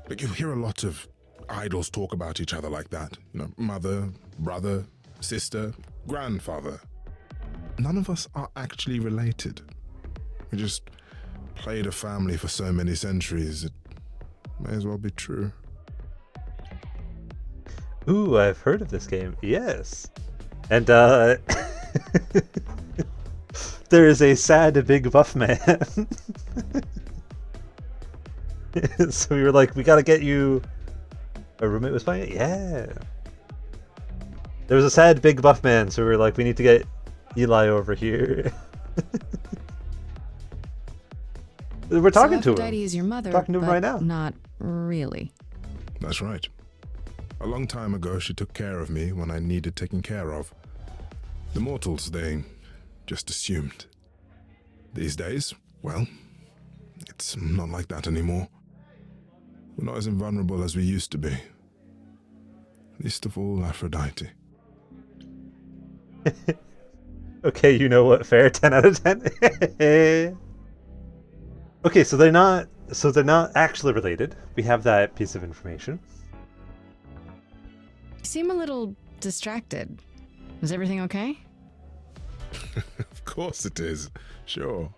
But you hear a lot of idols talk about each other like that. You know, mother, brother, sister, grandfather. None of us are actually related. We just played a family for so many centuries, it may as well be true. Ooh, I've heard of this game. Yes. And, there is a sad big buff man. So we were like, we gotta get you... A roommate was playing it? Yeah. There was a sad big buff man, so we were like, we need to get Eli over here. We're talking to him. Aphrodite is your mother, Talking to him but right now. Not really. That's right. A long time ago, she took care of me when I needed taking care of. The mortals, they just assumed. These days, well, it's not like that anymore. We're not as invulnerable as we used to be. Least of all, Aphrodite. Okay, you know what? Fair. 10 out of 10. Okay, so they're not actually related. We have that piece of information. You seem a little distracted. Is everything okay? Of course it is. Sure.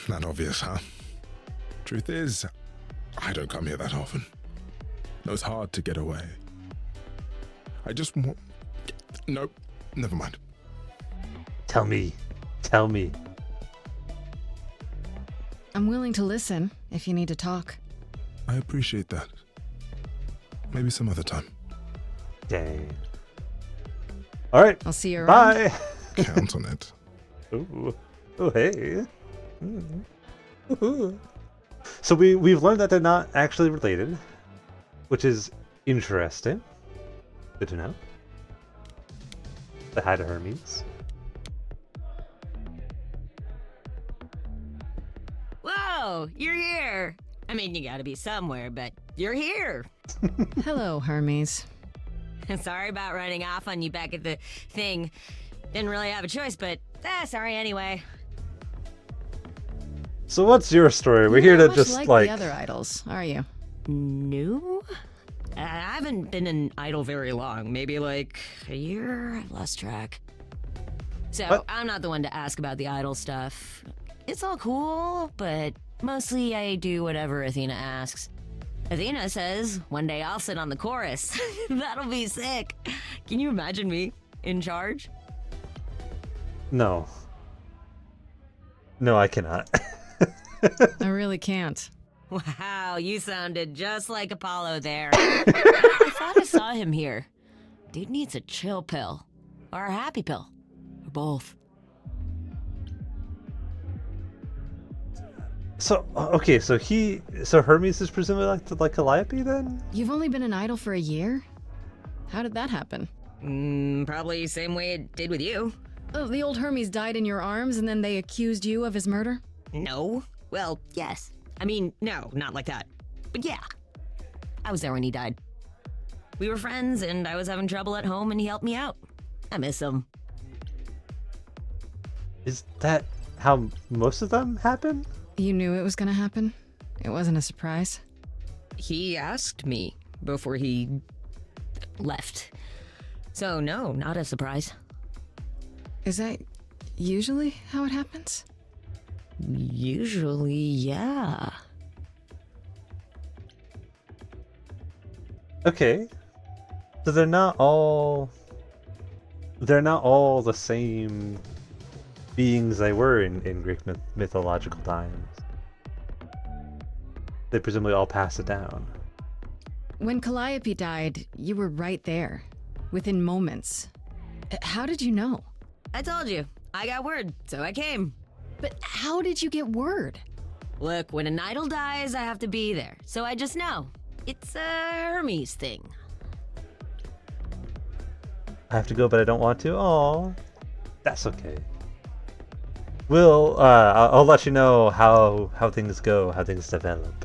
Not obvious, huh? Truth is, I don't come here that often. No, it's hard to get away. I just want... Nope, never mind. Tell me. I'm willing to listen if you need to talk. I appreciate that. Maybe some other time. Dang. All right. I'll see you around. Bye. Count on it. Ooh. Oh, hey. Ooh. So we've learned that they're not actually related, which is interesting. Good to know. Say hi to Hermes. Whoa, you're here. I mean, you gotta be somewhere, but you're here. Hello, Hermes. Sorry about running off on you back at the thing. Didn't really have a choice, but sorry anyway. So what's your story? We're here You're to not just much like the other idols, are you? No? I haven't been an idol very long. Maybe like a year? I've lost track. So What? I'm not the one to ask about the idol stuff. It's all cool, but mostly I do whatever Athena asks. Athena says one day I'll sit on the chorus. That'll be sick. Can you imagine me in charge? No, I cannot. I really can't. Wow, you sounded just like Apollo there. I thought I saw him here. Dude needs a chill pill. Or a happy pill. Or both. So okay, so Hermes is presumably like Calliope then? You've only been an idol for a year? How did that happen? Probably same way it did with you. Oh, the old Hermes died in your arms and then they accused you of his murder? No. Well, yes. I mean, no, not like that. But yeah. I was there when he died. We were friends and I was having trouble at home and he helped me out. I miss him. Is that how most of them happen? You knew it was gonna happen? It wasn't a surprise? He asked me before he left. So, no, not a surprise. Is that usually how it happens? Usually, yeah. Okay. So they're not all the same beings they were in Greek mythological times. They presumably all pass it down. When Calliope died, you were right there, within moments. How did you know? I told you. I got word, so I came. But how did you get word? Look, when an idol dies, I have to be there. So I just know. It's a Hermes thing. I have to go, but I don't want to. Aw, that's okay. I'll let you know how things go, how things develop.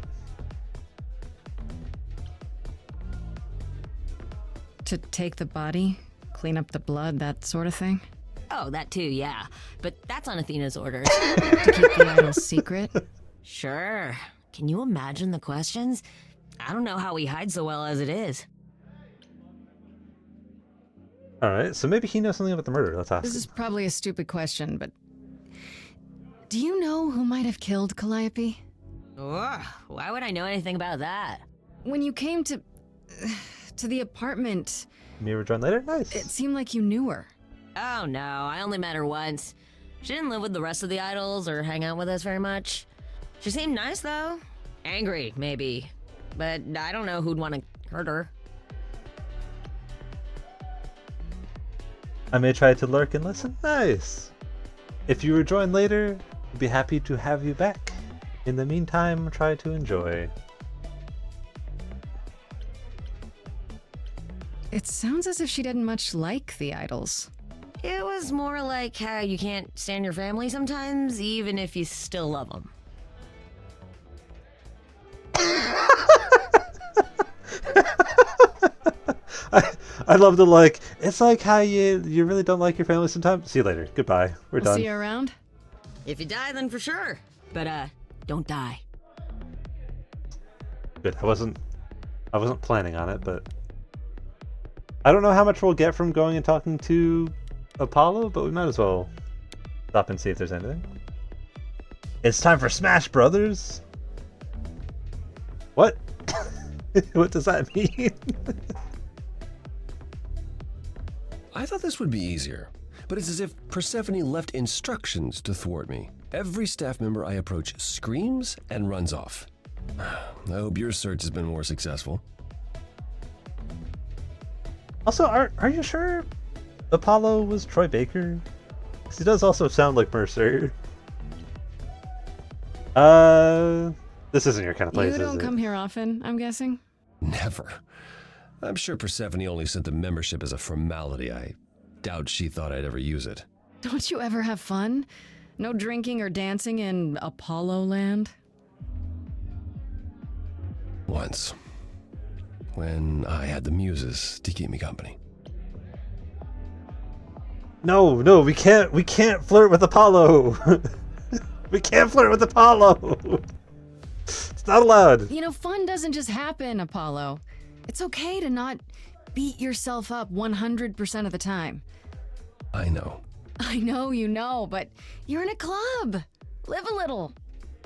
To take the body, clean up the blood, that sort of thing? Oh, that too, yeah. But that's on Athena's orders. To keep the idol's secret? Sure. Can you imagine the questions? I don't know how we hide so well as it is. Alright, so maybe he knows something about the murder. Let's ask This him. is probably a stupid question, but... Do you know who might have killed Calliope? Ugh, why would I know anything about that? When you came to the apartment... You ever join later? Nice. It seemed like you knew her. Oh no, I only met her once. She didn't live with the rest of the idols or hang out with us very much. She seemed nice though. Angry, maybe. But I don't know who'd want to hurt her. I may try to lurk and listen. Nice. If you rejoin later, I'd be happy to have you back. In the meantime, try to enjoy. It sounds as if she didn't much like the idols. It was more like how you can't stand your family sometimes, even if you still love them. I love the like. It's like how you really don't like your family sometimes. See you later. Goodbye. We're We'll done. see you around? If you die, then for sure. But don't die. Good. I wasn't planning on it, but I don't know how much we'll get from going and talking to Apollo, but we might as well stop and see if there's anything. It's time for Smash Brothers. What? What does that mean? I thought this would be easier, but it's as if Persephone left instructions to thwart me. Every staff member I approach screams and runs off. I hope your search has been more successful. Also, are you sure Apollo was Troy Baker? 'Cause he does also sound like Mercer. This isn't your kind of place, You is don't it? come here often, I'm guessing? Never. I'm sure Persephone only sent the membership as a formality. I doubt she thought I'd ever use it. Don't you ever have fun? No drinking or dancing in Apollo land? Once. When I had the muses to keep me company. No, we can't flirt with Apollo. We can't flirt with Apollo. It's not allowed. You know, fun doesn't just happen, Apollo. It's okay to not beat yourself up 100% of the time. I know. I know you know, but you're in a club. Live a little.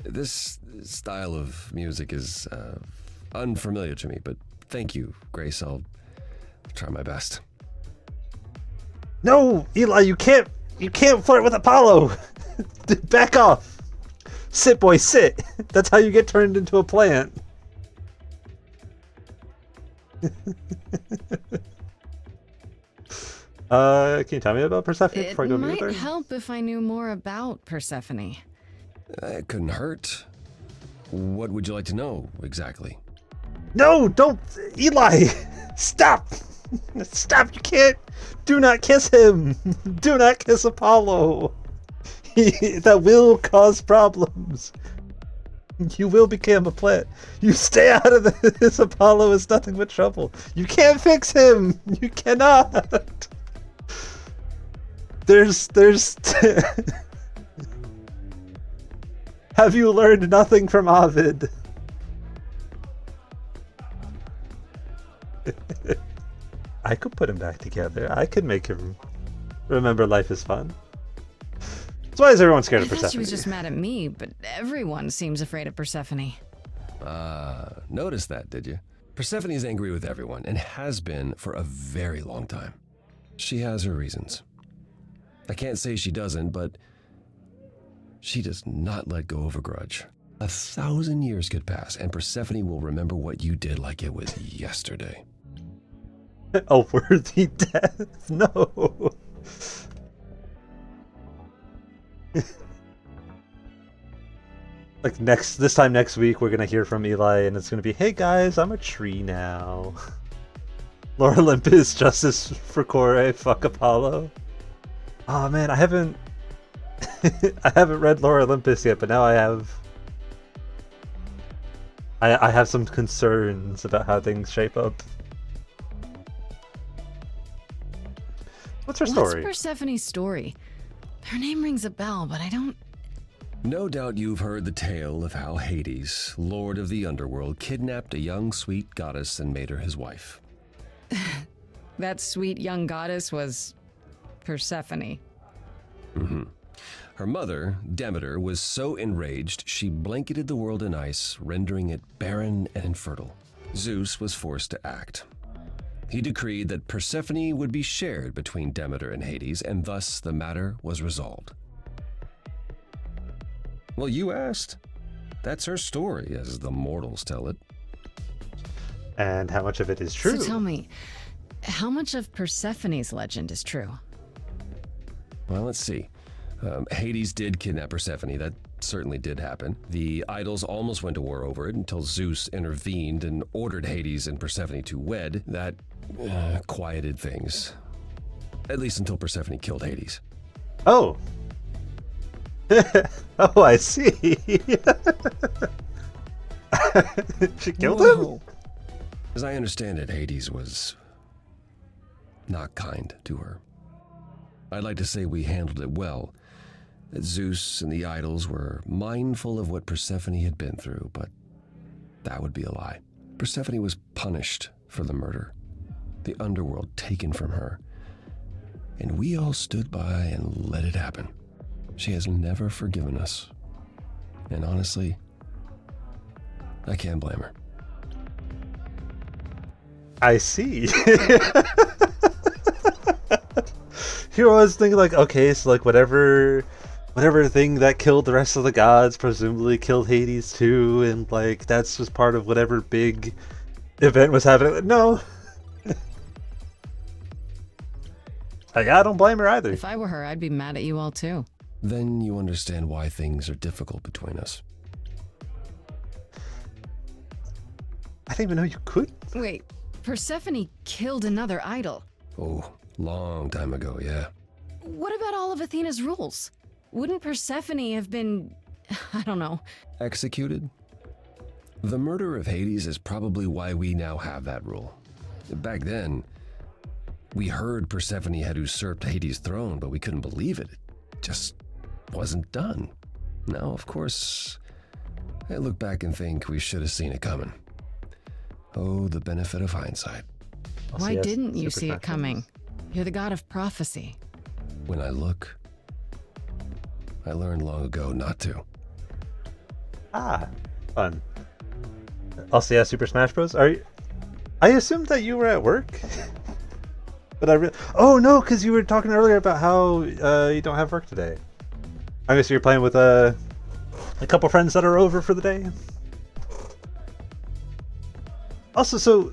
This style of music is unfamiliar to me, but thank you, Grace. I'll try my best. No, Eli, you can't flirt with Apollo. Back off. Sit, boy, sit. That's how you get turned into a plant. Can you tell me about Persephone It before I go might meet her? help if I knew more about Persephone. It couldn't hurt. What would you like to know exactly? No, don't, Eli. Stop. Stop. You can't. Do not kiss him. Do not kiss Apollo. That will cause problems. You will become a plant. You stay out of this. Apollo is nothing but trouble. You can't fix him. You cannot. There's Have you learned nothing from Ovid? I could put him back together. I could make him remember life is fun. So why is everyone scared of I thought Persephone? she was just mad at me, but everyone seems afraid of Persephone. Noticed that, did you? Persephone is angry with everyone and has been for a very long time. She has her reasons. I can't say she doesn't, but she does not let go of a grudge. 1,000 years could pass, and Persephone will remember what you did like it was yesterday. A worthy death? No. Like this time next week, we're gonna hear from Eli, and it's gonna be, "Hey guys, I'm a tree now." Lore Olympus, justice for Kore, fuck Apollo. Oh man, I haven't read Lore Olympus yet, but now I have. I have some concerns about how things shape up. What's her story? What's Persephone's story? Her name rings a bell, but I don't... No doubt you've heard the tale of how Hades, lord of the underworld, kidnapped a young sweet goddess and made her his wife. That sweet young goddess was Persephone. Mm-hmm. Her mother, Demeter, was so enraged she blanketed the world in ice, rendering it barren and infertile. Zeus was forced to act. He decreed that Persephone would be shared between Demeter and Hades, and thus the matter was resolved. Well, you asked. That's her story, as the mortals tell it. And how much of it is true? So tell me, how much of Persephone's legend is true? Well, let's see. Hades did kidnap Persephone. That certainly did happen. The idols almost went to war over it until Zeus intervened and ordered Hades and Persephone to wed. That quieted things. At least until Persephone killed Hades. Oh. Oh, I see. She killed him? As I understand it, Hades was not kind to her. I'd like to say we handled it well, that Zeus and the idols were mindful of what Persephone had been through, but that would be a lie. Persephone was punished for the murder, the underworld taken from her, and we all stood by and let it happen. She has never forgiven us, and honestly, I can't blame her. I see. Here I was thinking like, okay, so like whatever thing that killed the rest of the gods presumably killed Hades too, and like that's just part of whatever big event was happening. No. Like, I don't blame her either. If I were her, I'd be mad at you all too. Then you understand why things are difficult between us. I didn't even know you could. Wait, Persephone killed another idol. Oh, long time ago, yeah. What about all of Athena's rules? Wouldn't Persephone have been, I don't know, Executed? The murder of Hades is probably why we now have that rule. Back then, we heard Persephone had usurped Hades' throne, but we couldn't believe it. It just wasn't done. Now, of course, I look back and think we should have seen it coming. Oh, the benefit of hindsight. Why didn't you see it coming? You're the god of prophecy. When I look, I learned long ago not to. Ah, fun. LCS Super Smash Bros. I assumed that you were at work, but oh no, because you were talking earlier about how you don't have work today. I guess you're playing with a couple friends that are over for the day. Also, so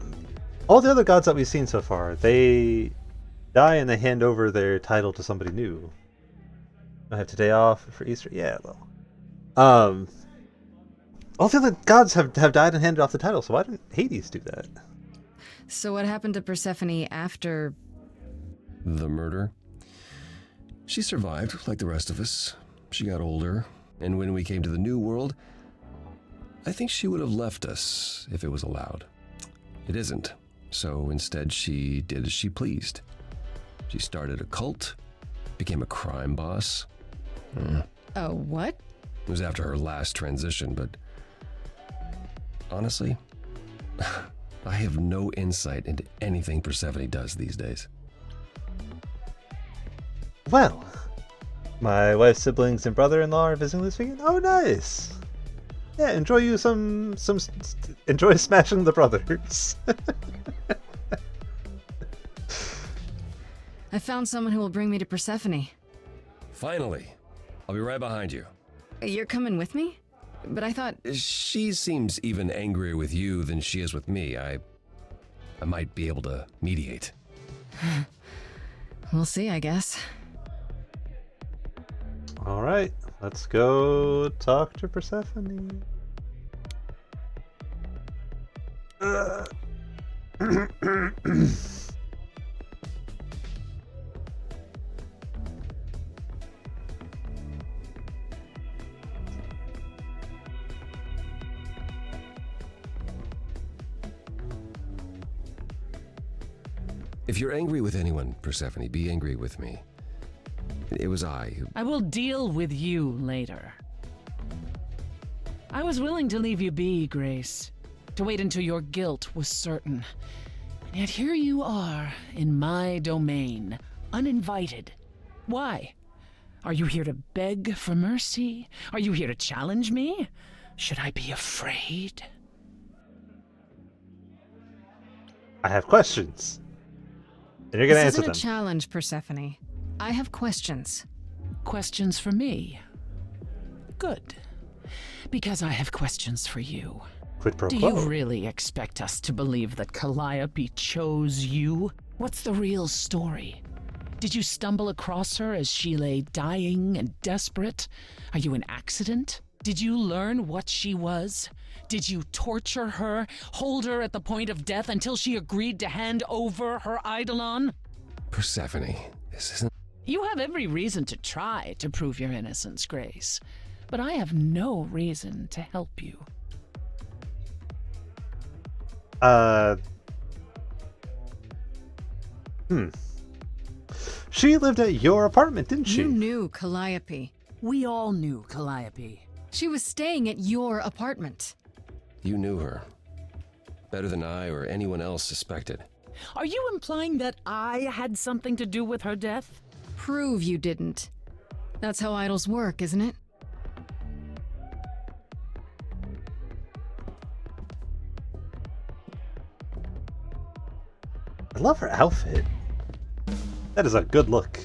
all the other gods that we've seen so far, they die and they hand over their title to somebody new. I have today off for Easter. Yeah, well, all the other gods have died and handed off the title, so why didn't Hades do that? So what happened to Persephone after... The murder? She survived, like the rest of us. She got older, and when we came to the New World, I think she would have left us if it was allowed. It isn't, so instead she did as she pleased. She started a cult, became a crime boss. Oh, what? It was after her last transition, but honestly, I have no insight into anything Persephone does these days. Well, my wife's siblings and brother-in-law are visiting this weekend. Oh, nice. Yeah, enjoy enjoy smashing the brothers. I found someone who will bring me to Persephone. Finally. I'll be right behind you. You're coming with me? But I thought... She seems even angrier with you than she is with me. I might be able to mediate. We'll see, I guess. All right, let's go talk to Persephone. If you're angry with anyone, Persephone, be angry with me. It was I who... I will deal with you later. I was willing to leave you be, Grace, to wait until your guilt was certain. And yet here you are, in my domain, uninvited. Why? Are you here to beg for mercy? Are you here to challenge me? Should I be afraid? I have questions. And you're going to answer them. This isn't a challenge, Persephone. I have questions. Questions for me? Good. Because I have questions for you. Quid pro Do quo. you really expect us to believe that Calliope chose you? What's the real story? Did you stumble across her as she lay dying and desperate? Are you an accident? Did you learn what she was? Did you torture her, hold her at the point of death until she agreed to hand over her Eidolon? Persephone, this isn't... You have every reason to try to prove your innocence, Grace, but I have no reason to help you. She lived at your apartment, didn't she? You knew Calliope. We all knew Calliope. She was staying at your apartment. You knew her. Better than I or anyone else suspected. Are you implying that I had something to do with her death? Prove you didn't. That's how idols work, isn't it? I love her outfit. That is a good look.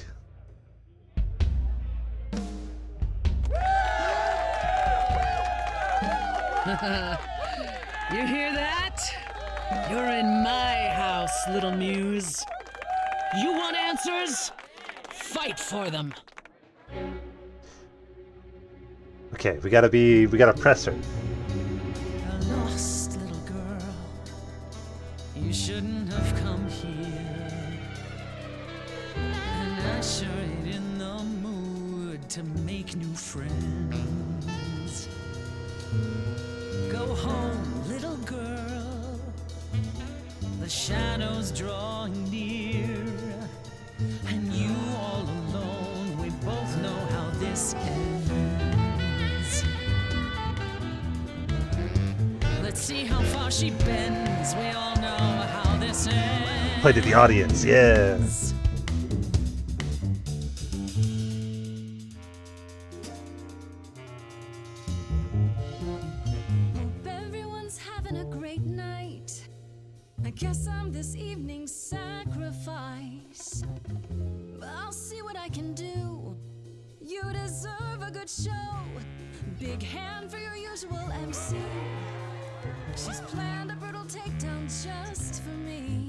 You hear that? You're in my house, little muse. You want answers? Fight for them. Okay, we gotta press her. A lost little girl. You shouldn't have come here. And I sure ain't in the mood to make new friends. Go home, little girl. The shadows drawing near. And you all alone, we both know how this ends. Let's see how far she bends. We all know how this ends. Play to the audience, yeah. Hope everyone's having a great night. I guess I'm this evening's sacrifice. But I'll see what I can do. You deserve a good show. Big hand for your usual MC. She's planned a brutal takedown just for me.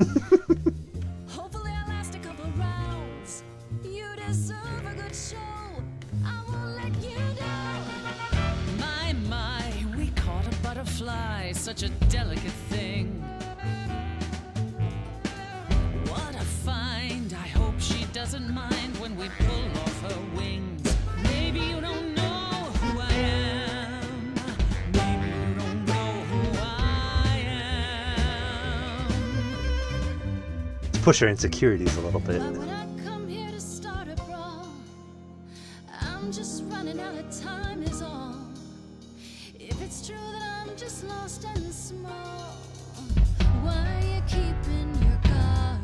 Hopefully I'll last a couple rounds. You deserve a good show. I won't let you down. My, we caught a butterfly, such a delicate thing. What a find, I hope she doesn't mind when we pull off her wings. Maybe you don't know who I am. Maybe you don't know who I am. Let's push her insecurities a little bit. Why would I come here to start a brawl? I'm just running out of time is all. If it's true that I'm just lost and small, why you keeping your guard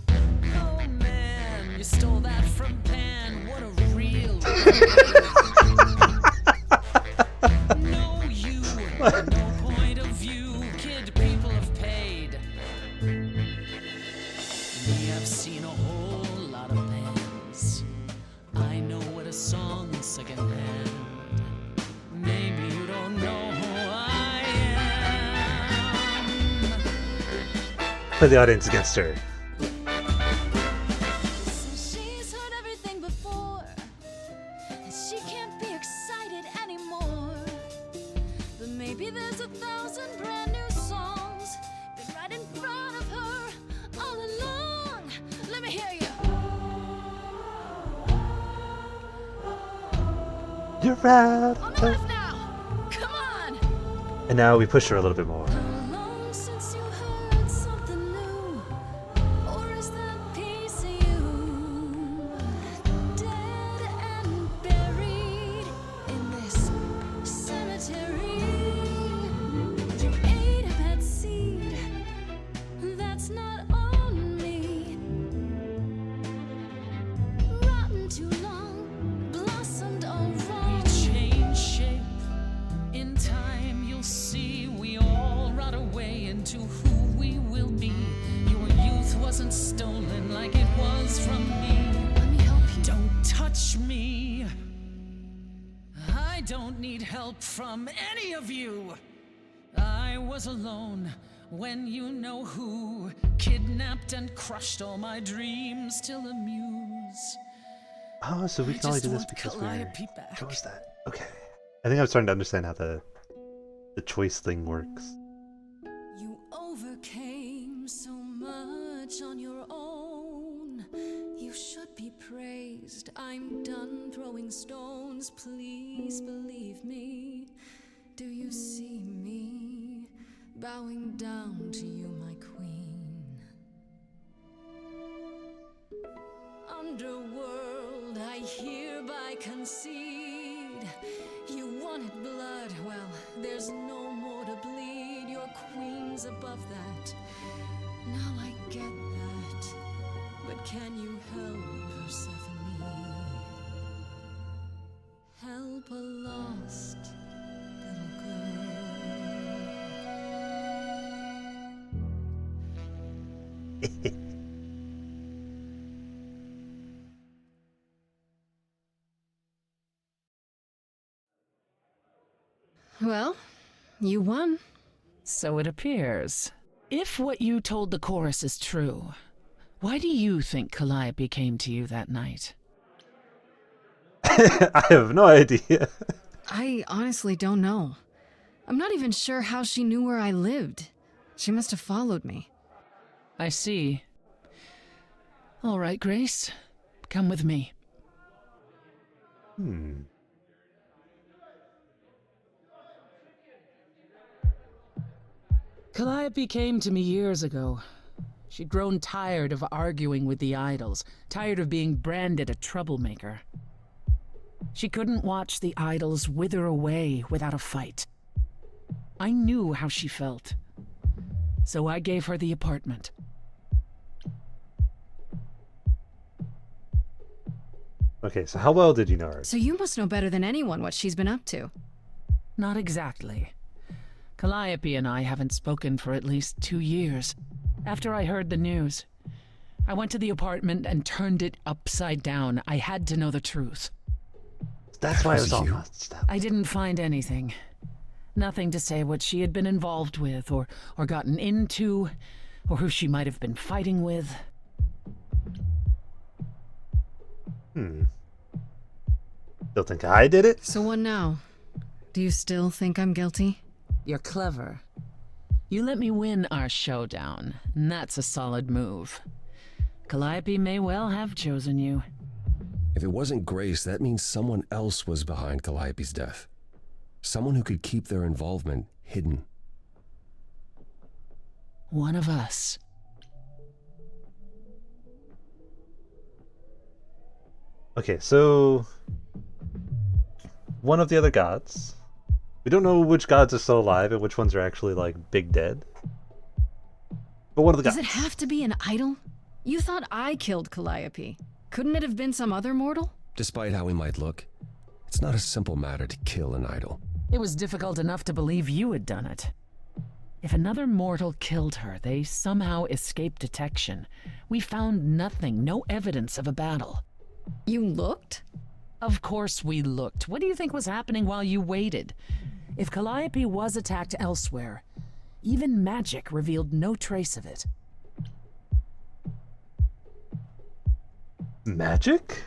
up. Oh man, you stole that from Pan. What a real. No you, no point of view. Kid, people have paid. Me, I've seen a whole lot of bands. I know what a song's secondhand. Maybe you don't know who I am. Play the audience against her. She's heard everything before, and she can't be excited anymore. But maybe there's 1,000 brand new songs been right in front of her all along. Let me hear you. You're right. On the left now. Come on. And now we push her a little bit more. Long since you heard something new, or is that piece of you dead and buried in this cemetery? You ate a bad seed that's not on me. Rotten too long, blossomed all wrong. Change shape in time, you'll see we all rot away into who we will be. Your youth wasn't stolen like it was from me. Let me help you. Don't touch me. I don't need help from any of you. I was alone when you know who kidnapped and crushed all my dreams till amuse. Oh, so we I can only just do this want because Calliope we're... back. What was that? Okay. I think I'm starting to understand how the choice thing works. You overcame so much on your own. You should be praised. I'm done throwing stones. Please believe me. Do you see me bowing down to you, my queen? Underworld, I hereby concede. You wanted blood, well, there's no more to bleed. Your queen's above that. Now I get that. But can you help Persephone? Help a lost little girl. Well, you won. So it appears. If what you told the chorus is true, why do you think Calliope came to you that night? I have no idea. I honestly don't know. I'm not even sure how she knew where I lived. She must have followed me. I see. All right, Grace. Come with me. Calliope came to me years ago. She'd grown tired of arguing with the idols, tired of being branded a troublemaker. She couldn't watch the idols wither away without a fight. I knew how she felt, so I gave her the apartment. Okay, so how well did you know her? So you must know better than anyone what she's been up to. Not exactly. Calliope and I haven't spoken for at least 2 years. After I heard the news, I went to the apartment and turned it upside down. I had to know the truth. That's why I was all messed up. I didn't find anything. Nothing to say what she had been involved with, or gotten into, or who she might have been fighting with. Still think I did it? So what now? Do you still think I'm guilty? You're clever. You let me win our showdown, and that's a solid move. Calliope may well have chosen you. If it wasn't Grace, that means someone else was behind Calliope's death. Someone who could keep their involvement hidden. One of us. Okay, so one of the other gods. We don't know which gods are still alive and which ones are actually like big dead. But one of the Does guys. it have to be an idol? You thought I killed Calliope. Couldn't it have been some other mortal? Despite how we might look, it's not a simple matter to kill an idol. It was difficult enough to believe you had done it. If another mortal killed her, they somehow escaped detection. We found nothing, no evidence of a battle. You looked? Of course we looked. What do you think was happening while you waited? If Calliope was attacked elsewhere, even magic revealed no trace of it. Magic?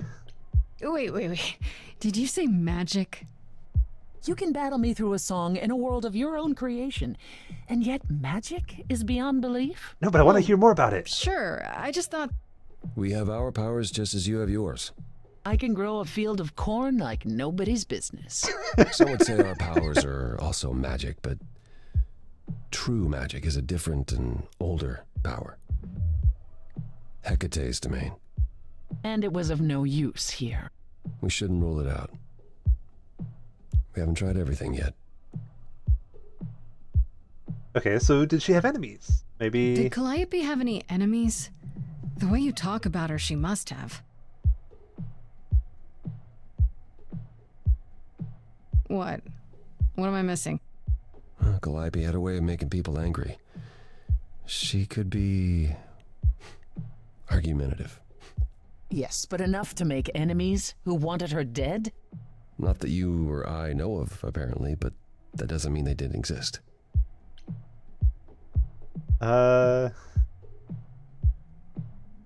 Wait. Did you say magic? You can battle me through a song in a world of your own creation, and yet magic is beyond belief? No, but I want to hear more about it. Sure, I just thought... We have our powers just as you have yours. I can grow a field of corn like nobody's business. Some would say our powers are also magic, but true magic is a different and older power. Hecate's domain. And it was of no use here. We shouldn't rule it out. We haven't tried everything yet. Okay, so did she have enemies? Maybe... Did Calliope have any enemies? The way you talk about her, she must have. What? What am I missing? Calliope had a way of making people angry. She could be argumentative. Yes, but enough to make enemies who wanted her dead? Not that you or I know of, apparently, but that doesn't mean they didn't exist. I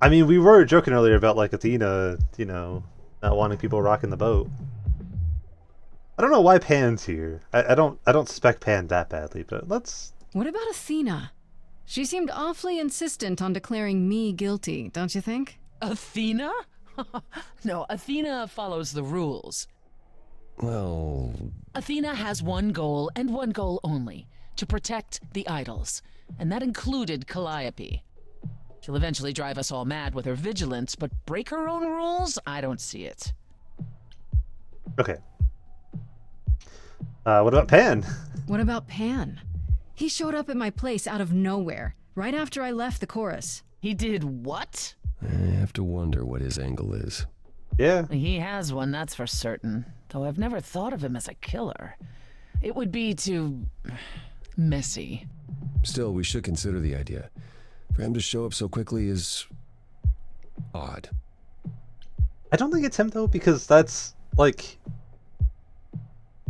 mean, we were joking earlier about, like, Athena, you know, not wanting people rocking the boat. I don't know why Pan's here. I don't suspect Pan that badly, but let's... What about Athena? She seemed awfully insistent on declaring me guilty, don't you think? Athena? No, Athena follows the rules. Well... Athena has one goal, and one goal only. To protect the idols. And that included Calliope. She'll eventually drive us all mad with her vigilance, but break her own rules? I don't see it. Okay. What about Pan? What about Pan? He showed up at my place out of nowhere, right after I left the chorus. He did what? I have to wonder what his angle is. Yeah. He has one, that's for certain. Though I've never thought of him as a killer. It would be too... messy. Still, we should consider the idea. For him to show up so quickly is... odd. I don't think it's him, though, because that's, like...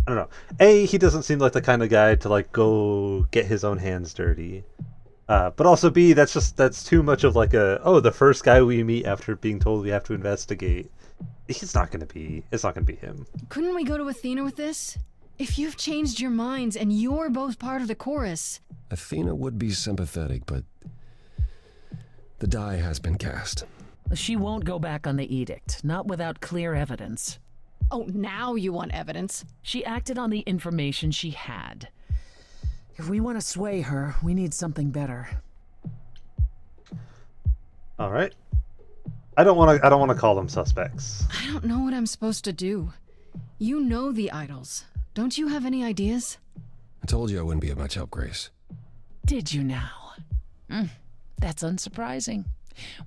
I don't know. A, he doesn't seem like the kind of guy to, like, go get his own hands dirty. But also B, that's too much of, like, the first guy we meet after being told we have to investigate. It's not gonna be him. Couldn't we go to Athena with this? If you've changed your minds and you're both part of the chorus... Athena would be sympathetic, but... the die has been cast. She won't go back on the edict, not without clear evidence. Oh, now you want evidence? She acted on the information she had. If we want to sway her, we need something better. All right. I don't want to call them suspects. I don't know what I'm supposed to do. You know the idols. Don't you have any ideas? I told you I wouldn't be of much help, Grace. Did you now? That's unsurprising.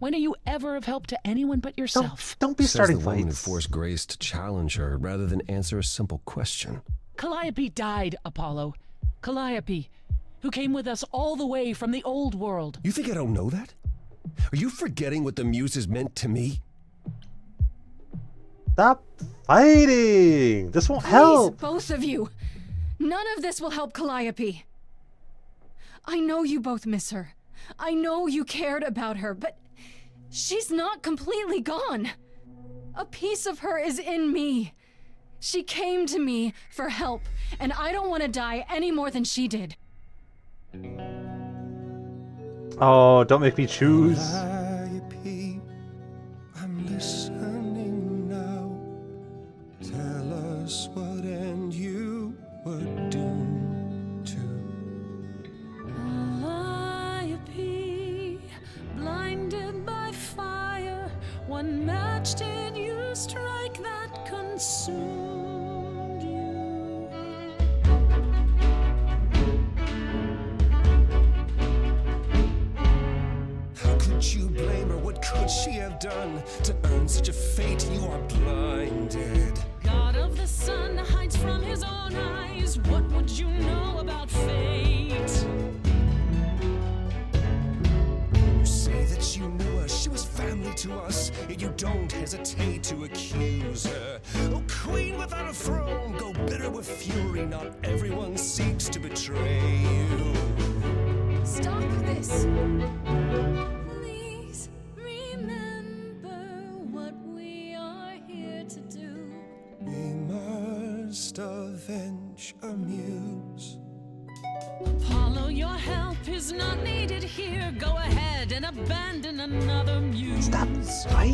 When are you ever of help to anyone but yourself? Don't be Says starting the woman who fights. forced Grace to challenge her rather than answer a simple question. Calliope died, Apollo. Calliope, who came with us all the way from the old world. You think I don't know that? Are you forgetting what the Muses meant to me? Stop fighting! This won't help! Please, both of you! None of this will help Calliope. I know you both miss her. I know you cared about her, but she's not completely gone. A piece of her is in me. She came to me for help, and I don't want to die any more than she did. Oh, don't make me choose. Calliope, I'm listening now. Tell us what end you were doomed to. Calliope, blinded by fire, what match did you strike that consumed you? to earn such a fate. You are blinded. God of the sun hides from his own eyes. What would you know about fate? You say that you knew her, she was family to us, yet you don't hesitate to accuse her. Oh, queen without a throne, go bitter with fury. Not everyone seeks to betray you. Stop this. Please remember what we are here to do. We must avenge our muse. Apollo, your help is not needed here. Go ahead and abandon another muse. Stop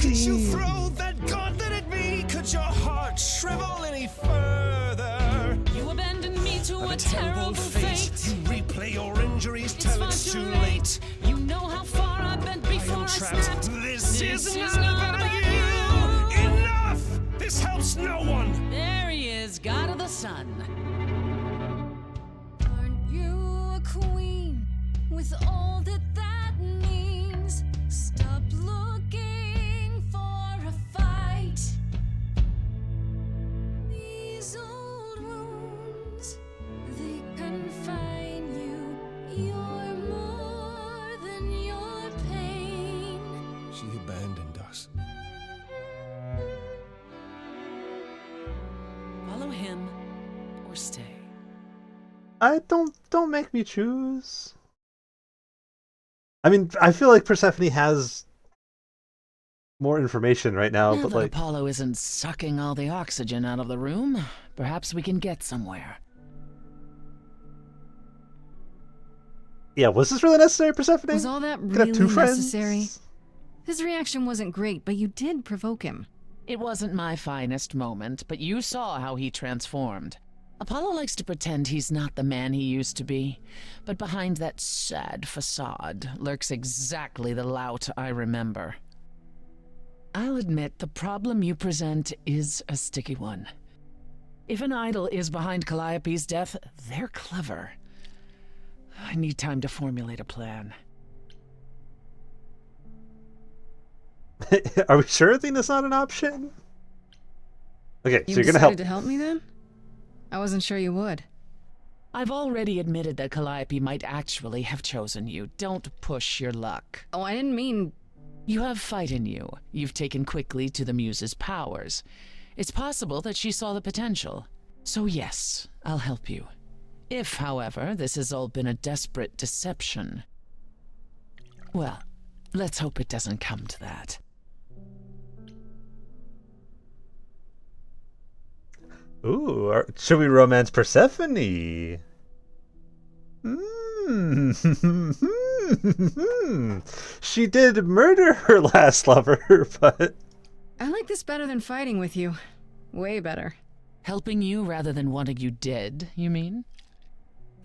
Could you throw that gauntlet at me? Could your heart shrivel any further? You abandoned me to Of a terrible fate. You replay your injuries It's till far it's too too late. late. You know how far I've been before I trapped. snapped. This is not about you. Enough! This helps no one. There he is, God of the sun. Aren't you a queen with all that that means? Stop looking for a fight. These old wounds, they confine you. You're more than your pain. She abandoned us. Follow him or stay. I don't make me choose. I mean, I feel like Persephone has more information right now, Now but that like, Apollo isn't sucking all the oxygen out of the room, perhaps we can get somewhere. yeah, was this really necessary, Persephone? Was all that Could have really two friends? necessary? His reaction wasn't great, but you did provoke him. It wasn't my finest moment, but you saw how he transformed. Apollo likes to pretend he's not the man he used to be, but behind that sad facade lurks exactly the lout I remember. I'll admit the problem you present is a sticky one. If an idol is behind Calliope's death, they're clever. I need time to formulate a plan. Are we sure Athena's not an option? Okay, You so you're gonna decided help. to help me then? I wasn't sure you would. I've already admitted that Calliope might actually have chosen you. Don't push your luck. Oh, I didn't mean... You have fight in you. You've taken quickly to the Muse's powers. It's possible that she saw the potential. So yes, I'll help you. If, however, this has all been a desperate deception, well, let's hope it doesn't come to that. Ooh, should we romance Persephone? She did murder her last lover, but... I like this better than fighting with you. Way better. Helping you rather than wanting you dead, you mean?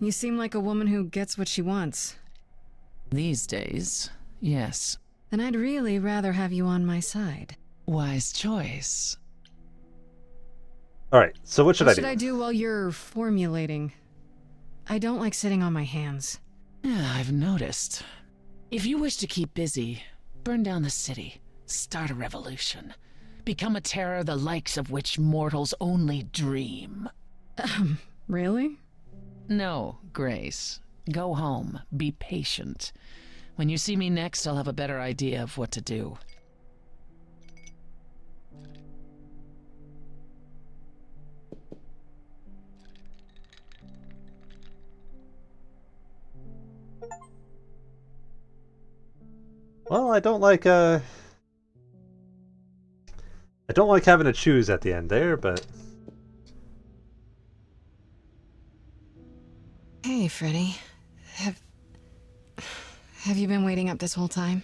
You seem like a woman who gets what she wants. These days, yes. Then I'd really rather have you on my side. Wise choice. Alright, so what should What I should do? I do while you're formulating? I don't like sitting on my hands. Yeah, I've noticed. If you wish to keep busy, burn down the city, start a revolution, become a terror the likes of which mortals only dream. Really? No, Grace. Go home. Be patient. When you see me next, I'll have a better idea of what to do. Well, I don't like having to choose at the end there, but... Hey, Freddy. Have you been waiting up this whole time?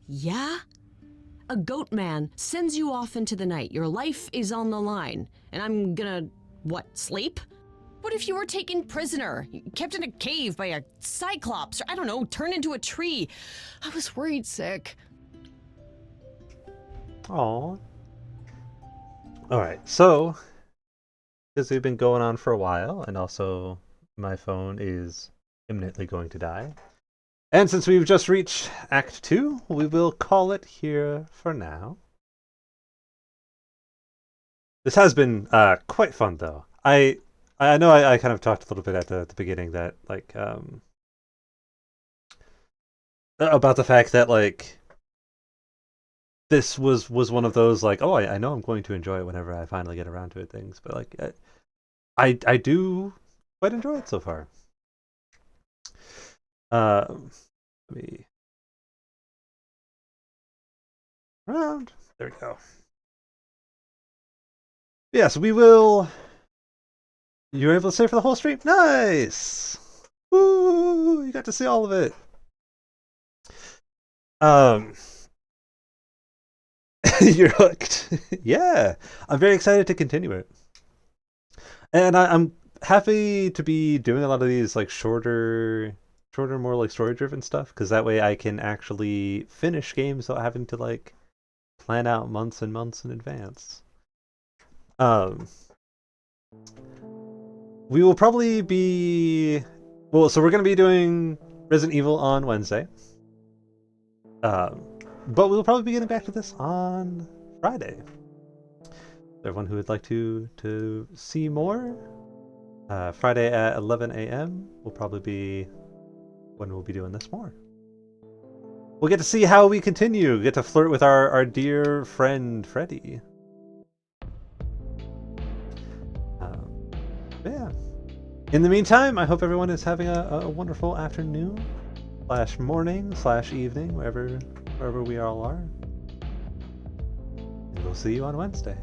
Yeah? A goat man sends you off into the night. Your life is on the line. And I'm gonna, what, sleep? What if you were taken prisoner, kept in a cave by a cyclops, or I don't know, turned into a tree? I was worried sick. Aww. Alright, so... Because we've been going on for a while, and also my phone is imminently going to die. And since we've just reached Act 2, we will call it here for now. This has been quite fun, though. I know I kind of talked a little bit at the beginning that, like, about the fact that, like, this was one of those, like, oh, I know I'm going to enjoy it whenever I finally get around to it things, but, like, I do quite enjoy it so far. Let me around. There we go. Yes, we will. You were able to stay for the whole stream? Nice! Woo! You got to see all of it. You're hooked. Yeah, I'm very excited to continue it. And I'm happy to be doing a lot of these, like, shorter, more like story-driven stuff, because that way I can actually finish games without having to, like, plan out months and months in advance. We will probably be... Well, so we're going to be doing Resident Evil on Wednesday. But we'll probably be getting back to this on Friday. Everyone who would like to see more, Friday at 11 a.m. will probably be when we'll be doing this more. We'll get to see how we continue, get to flirt with our dear friend Freddy. Yeah. In the meantime, I hope everyone is having a wonderful afternoon, / morning, / evening, wherever we all are. And we'll see you on Wednesday.